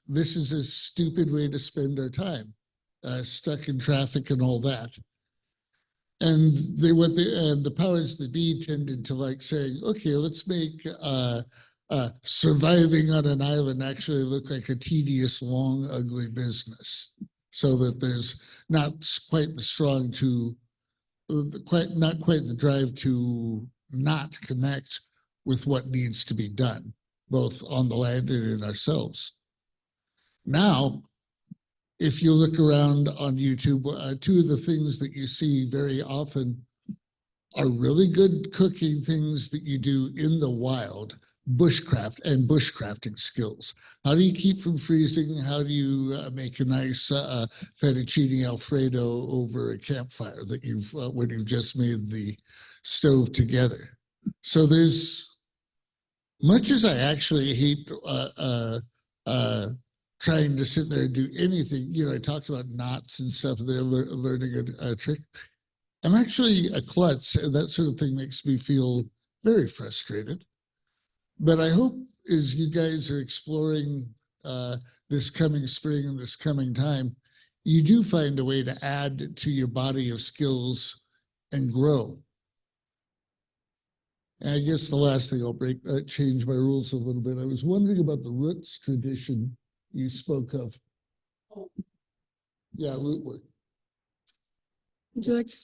This is a stupid way to spend our time, stuck in traffic and all that. And the powers that be tended to like saying, okay, let's make surviving on an island actually look like a tedious, long, ugly business, so that there's not quite the drive to not connect with what needs to be done, both on the land and in ourselves. Now, if you look around on YouTube, two of the things that you see very often are really good cooking things that you do in the wild, bushcraft and bushcrafting skills. How do you keep from freezing? How do you make a nice fettuccine Alfredo over a campfire that when you've just made the stove together? So there's, much as I actually hate trying to sit there and do anything, I talked about knots and stuff, they're learning a trick. I'm actually a klutz, and that sort of thing makes me feel very frustrated. But I hope as you guys are exploring this coming spring and this coming time, you do find a way to add to your body of skills and grow. And I guess the last thing I'll change my rules a little bit. I was wondering about the roots tradition you spoke of. Yeah, root work. Would you like to?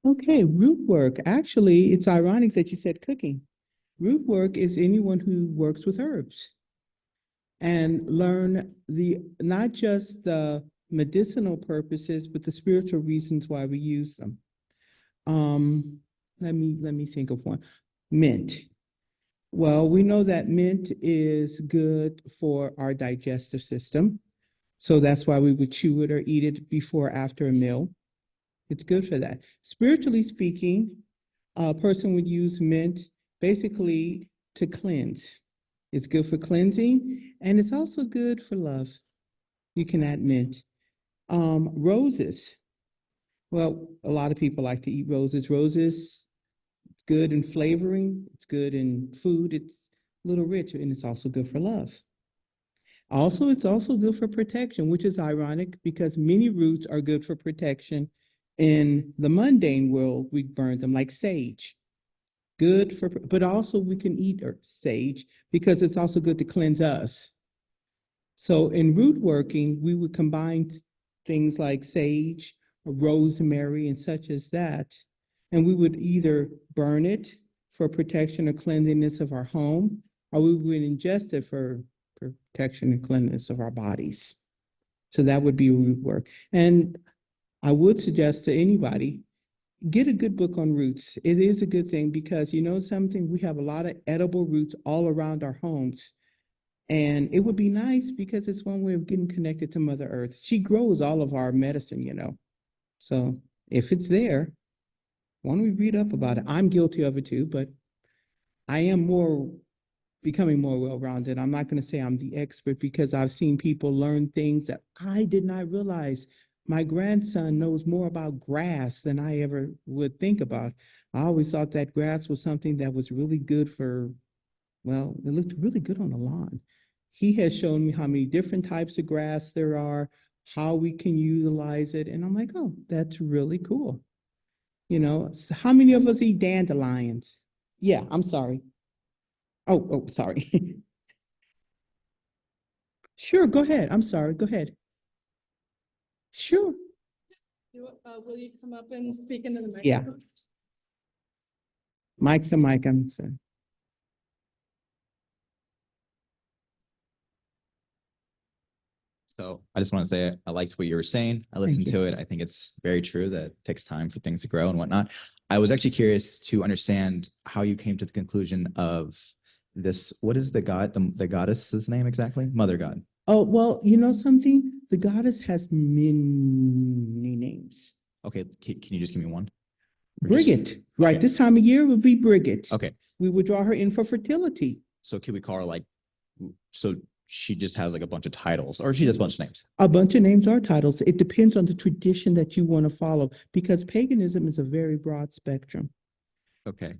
Okay, root work. Actually, it's ironic that you said cooking. Root work is anyone who works with herbs and learn not just the medicinal purposes, but the spiritual reasons why we use them. Let me think of one. Mint. Well, we know that mint is good for our digestive system. So that's why we would chew it or eat it before or after a meal. It's good for that. Spiritually speaking, a person would use mint basically to cleanse. It's good for cleansing, and it's also good for love. You can add mint. Roses. Well, a lot of people like to eat roses. Roses, it's good in flavoring. It's good in food. It's a little rich, and it's also good for love. Also, it's also good for protection, which is ironic because many roots are good for protection. In the mundane world, we burn them like sage. Good for, but also we can eat sage because it's also good to cleanse us. So in root working, we would combine things like sage, rosemary, and such as that. And we would either burn it for protection or cleanliness of our home, or we would ingest it for protection and cleanliness of our bodies. So that would be root work. And I would suggest to anybody, get a good book on roots. It is a good thing because you know something, we have a lot of edible roots all around our homes. And it would be nice because it's one way of getting connected to Mother Earth. She grows all of our medicine, So if it's there, why don't we read up about it? I'm guilty of it too, but I am becoming more well-rounded. I'm not going to say I'm the expert because I've seen people learn things that I did not realize. My grandson knows more about grass than I ever would think about. I always thought that grass was something that was really good it looked really good on the lawn. He has shown me how many different types of grass there are, how we can utilize it. And I'm like, oh, that's really cool. So how many of us eat dandelions? Yeah, I'm sorry. Oh, sorry. Sure, go ahead. I'm sorry. Go ahead. Sure. Will you come up and speak into the microphone? Yeah. Mic to mic, I'm sorry. So I just want to say I liked what you were saying. I listened to it. I think it's very true that it takes time for things to grow and whatnot. I was actually curious to understand how you came to the conclusion of this. What is the god, the goddess's name exactly? Mother God. Oh, well, you know something? The goddess has many names. Okay, can you just give me one? Brigid, right? This time of year would be Brigid. Okay. We would draw her in for fertility. So can we call her so she just has a bunch of titles, or she has a bunch of names? A bunch of names are titles. It depends on the tradition that you want to follow because paganism is a very broad spectrum. Okay.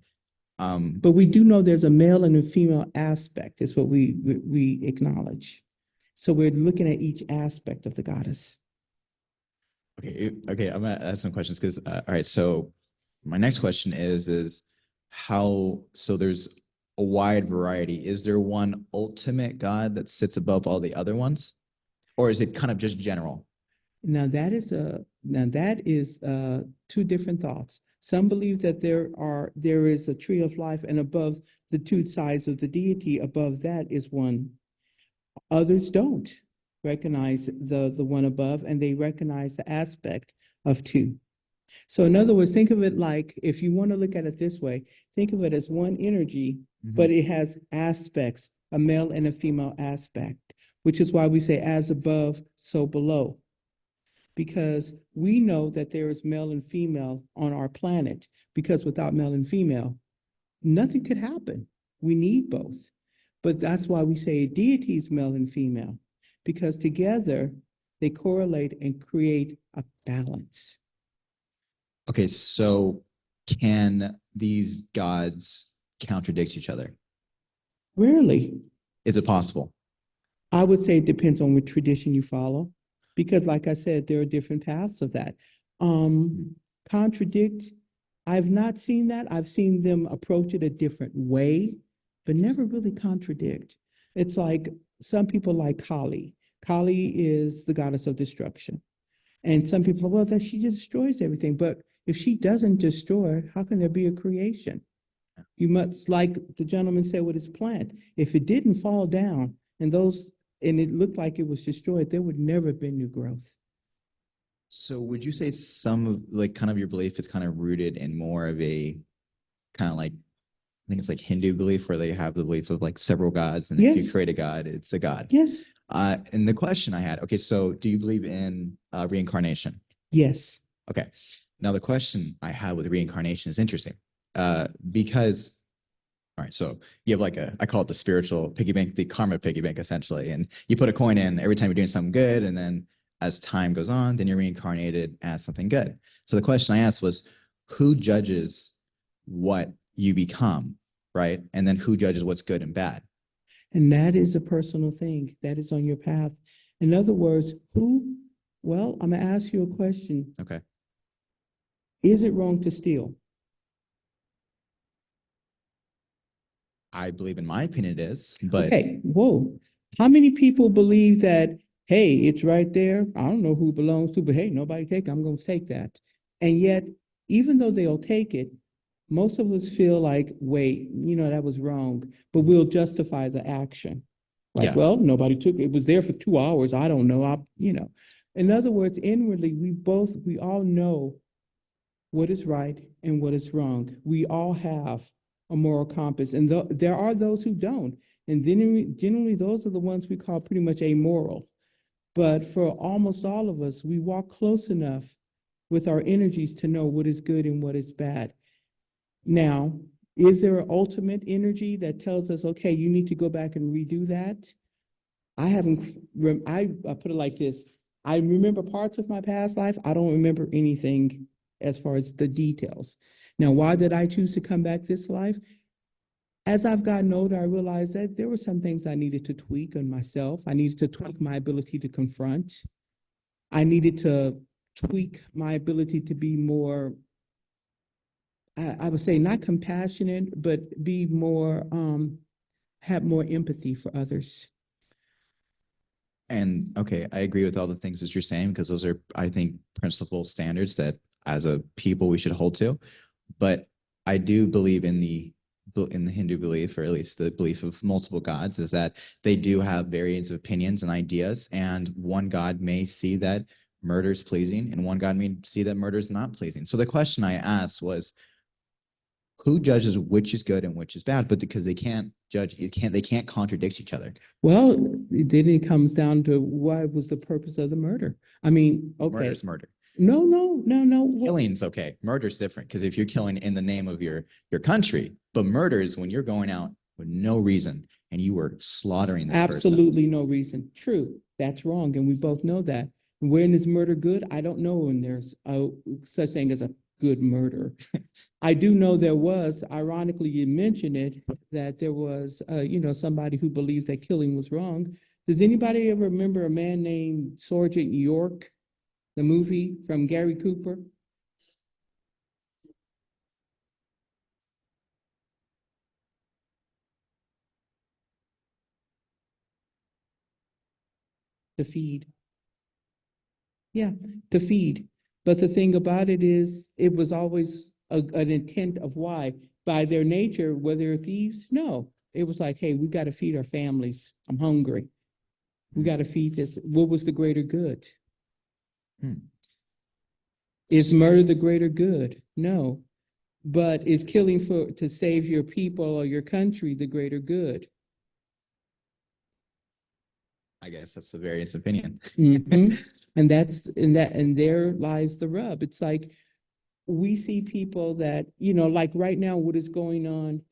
But we do know there's a male and a female aspect is what we acknowledge. So we're looking at each aspect of the goddess. Okay, I'm gonna ask some questions because all right, so my next question is how, so there's a wide variety. Is there one ultimate god that sits above all the other ones? Or is it kind of just general? Now that is two different thoughts. Some believe that there is a tree of life, and above the two sides of the deity, above that is one. Others don't recognize the one above, and they recognize the aspect of two. So in other words, think of it like, if you want to look at it this way, think of it as one energy, but it has aspects, a male and a female aspect, which is why we say as above, so below. Because we know that there is male and female on our planet, because without male and female, nothing could happen. We need both. But that's why we say deity is male and female, because together they correlate and create a balance. Okay, so can these gods contradict each other? Rarely. Is it possible? I would say it depends on what tradition you follow, because like I said, there are different paths of that. Contradict, I've not seen that. I've seen them approach it a different way, but never really contradict. It's like some people like Kali. Kali is the goddess of destruction. And some people, well, that she just destroys everything. But if she doesn't destroy, how can there be a creation? You must, like the gentleman said with his plant, if it didn't fall down and it looked like it was destroyed, there would never have been new growth. So would you say some of like kind of your belief is kind of rooted in more of a kind of like, I think it's like Hindu belief, where they have the belief of like several gods, and if you create a god, it's a god. Yes. And the question I had, okay, so do you believe in reincarnation? Yes. Okay. Now the question I had with reincarnation is interesting, because, all right, so you have like I call it the spiritual piggy bank, the karma piggy bank, essentially. And you put a coin in every time you're doing something good. And then as time goes on, then you're reincarnated as something good. So the question I asked was, who judges what you become, right? And then who judges what's good and bad? And that is a personal thing. That is on your path. In other words, well, I'm going to ask you a question. Okay. Is it wrong to steal? I believe, in my opinion, it is, but Okay, whoa. How many people believe that, hey, it's right there? I don't know who it belongs to, but hey, nobody take it. I'm going to take that. And yet, even though they'll take it, most of us feel like, wait, that was wrong, but we'll justify the action. Like, well, nobody took it. It was there for 2 hours. I don't know. In other words, inwardly, we all know what is right and what is wrong. We all have a moral compass, and there are those who don't. And then generally, those are the ones we call pretty much amoral. But for almost all of us, we walk close enough with our energies to know what is good and what is bad. Now, is there an ultimate energy that tells us, okay, you need to go back and redo that? I put it like this. I remember parts of my past life. I don't remember anything as far as the details. Now, why did I choose to come back this life? As I've gotten older, I realized that there were some things I needed to tweak on myself. I needed to tweak my ability to confront. I needed to tweak my ability to be more, I would say not compassionate, but be more, have more empathy for others. And okay, I agree with all the things that you're saying, because those are, I think, principal standards that as a people we should hold to. But I do believe in the Hindu belief, or at least the belief of multiple gods, is that they do have variants of opinions and ideas. And one god may see that murder is pleasing, and one god may see that murder is not pleasing. So the question I asked was, who judges which is good and which is bad? But because they can't judge, they can't contradict each other. Well, then it comes down to what was the purpose of the murder. I mean, okay. Murder is murder. No. Killing's okay. Murder's different, because if you're killing in the name of your country, but murder is when you're going out with no reason and you were slaughtering this Absolutely person. no reason. True. That's wrong. And we both know that. When is murder good? I don't know when there's such thing as a good murder. I do know there was, ironically, you mentioned it, that there was, somebody who believed that killing was wrong. Does anybody ever remember a man named Sergeant York, the movie from Gary Cooper? to feed. Yeah, to feed. But the thing about it is, it was always an intent of why. By their nature, were they thieves? No. It was like, hey, we got to feed our families. I'm hungry. We got to feed this. What was the greater good? Is murder the greater good? No. But is killing to save your people or your country the greater good? I guess that's the various opinion. Mhm. And there lies the rub. It's like we see people that, like right now, what is going on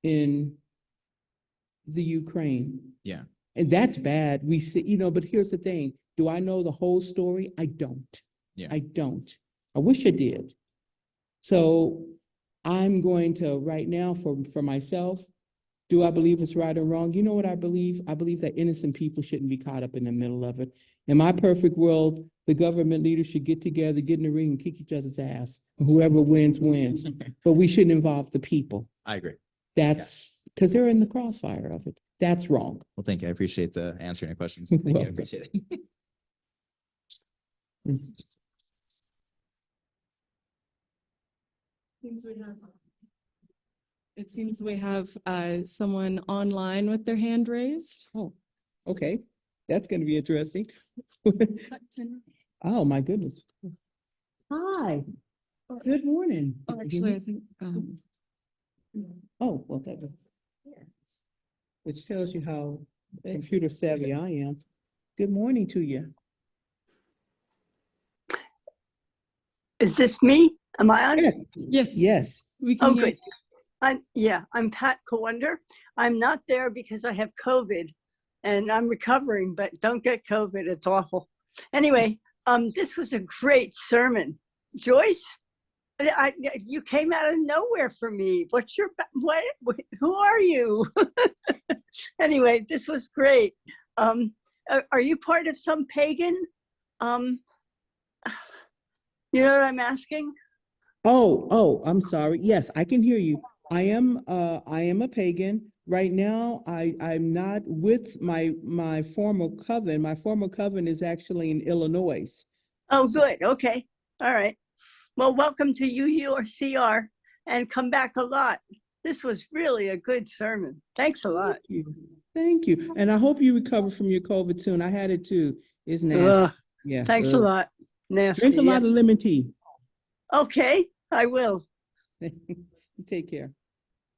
in the Ukraine. Yeah. And that's bad. We see, but here's the thing. Do I know the whole story? I don't. Yeah. I don't. I wish I did. So I'm going to right now for myself, do I believe it's right or wrong? You know what I believe? I believe that innocent people shouldn't be caught up in the middle of it. In my perfect world, the government leaders should get together, get in the ring and kick each other's ass. Whoever wins, wins. But we shouldn't involve the people. I agree. That's because they're in the crossfire of it. That's wrong. Well, thank you. I appreciate the answering your questions. Thank you. I appreciate it. It seems we have someone online with their hand raised. Oh, okay. That's going to be interesting. Oh, my goodness. Hi. Good morning. Oh, actually, I think. Oh, well, which tells you how computer savvy I am. Good morning to you. Is this me? Am I on? Yes. Yes. Yes. We can Oh, hear good. I'm Pat Kowonder. I'm not there because I have COVID and I'm recovering, but don't get COVID. It's awful. Anyway, this was a great sermon. Joyce, you came out of nowhere for me. Who are you? Anyway, this was great. Are you part of some pagan? You know what I'm asking? Oh, I'm sorry. Yes, I can hear you. I am a pagan. Right now, I'm not with my former coven. My former coven is actually in Illinois. Oh, good. Okay. All right. Well, welcome to UURCR and come back a lot. This was really a good sermon. Thanks a lot. Thank you. And I hope you recover from your COVID soon. I had it too. It's nasty. Yeah. Thanks a lot. Nasty. Drink a lot of lemon tea. Okay, I will. You take care.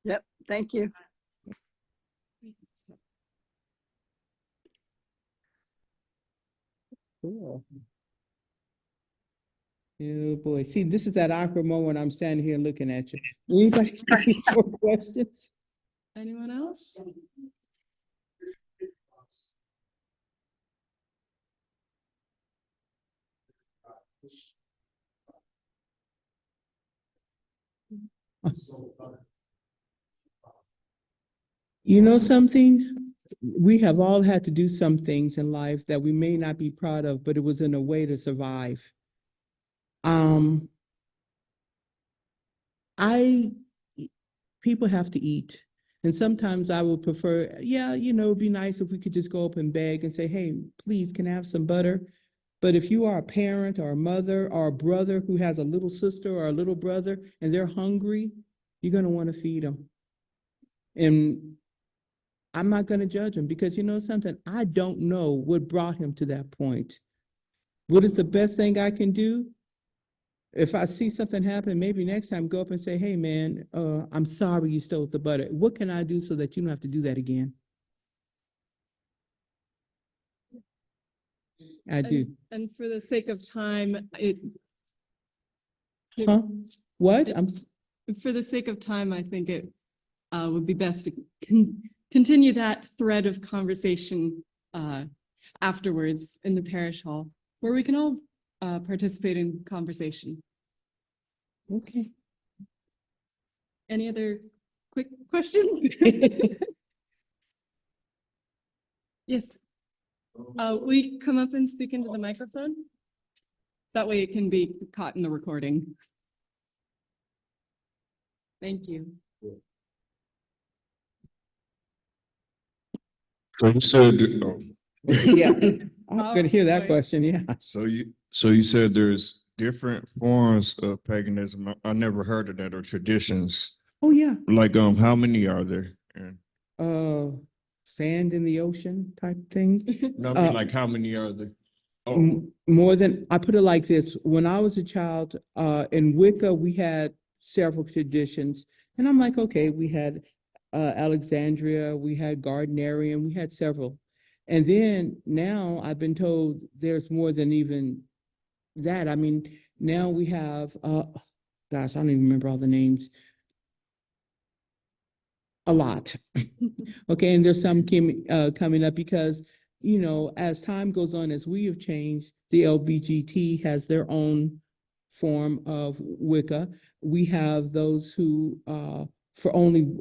Yep. Thank you. Cool. Oh boy. See, this is that awkward moment when I'm standing here looking at you. Anybody have any more questions? Anyone else? You know something? We have all had to do some things in life that we may not be proud of, but it was in a way to survive. People have to eat. And sometimes I would prefer, it'd be nice if we could just go up and beg and say, hey, please, can I have some butter? But if you are a parent or a mother or a brother who has a little sister or a little brother and they're hungry, you're going to want to feed them. And I'm not going to judge him because you know something, I don't know what brought him to that point. What is the best thing I can do? If I see something happen, maybe next time go up and say, hey man, I'm sorry you stole the butter. What can I do so that you don't have to do that again? I do. And for the sake of time, Huh? What? For the sake of time, I think it would be best to continue that thread of conversation afterwards in the parish hall, where we can all participate in conversation. Okay. Any other quick questions? Yes. We come up and speak into the microphone. That way it can be caught in the recording. Thank you. So you said, Yeah. I'm Oh, gonna hear that boy. question, yeah. So you said there's different forms of paganism. I never heard of that, or traditions. Oh, yeah. Like how many are there? And Sand in the ocean type thing. no, I mean like how many are there? Oh, More than, I put it like this, when I was a child, in Wicca, we had several traditions. And I'm like, okay, we had Alexandria, we had Gardnerian, we had several. And then now I've been told there's more than even that. I mean, now we have, gosh, I don't even remember all the names. A lot. Okay, and there's some coming up because, you know, as time goes on, as we have changed, the LBGT has their own form of Wicca. We have those who for only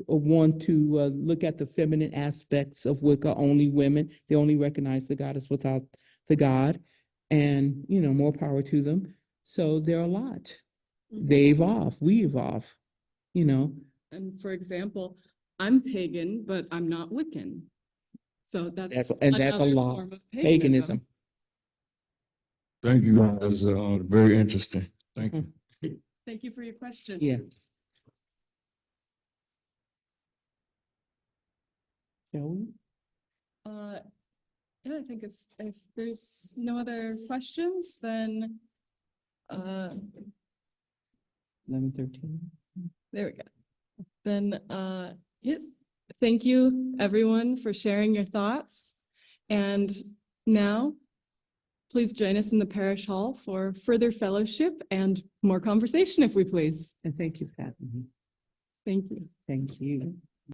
want to look at the feminine aspects of Wicca, only women. They only recognize the goddess without the god. And, you know, more power to them. So there are a lot. They evolve, we evolve, you know. And for example, I'm pagan, but I'm not Wiccan. So that's That's a another lot. form of Paganism. thank you guys. Very interesting. Thank you. Thank you for your question. Yeah. Shall we? Yeah, I think if there's no other questions, then 11:13. there we go. Then yes, thank you everyone for sharing your thoughts. And now, please join us in the parish hall for further fellowship and more conversation, if we please. And thank you for having me. Thank you. Thank you.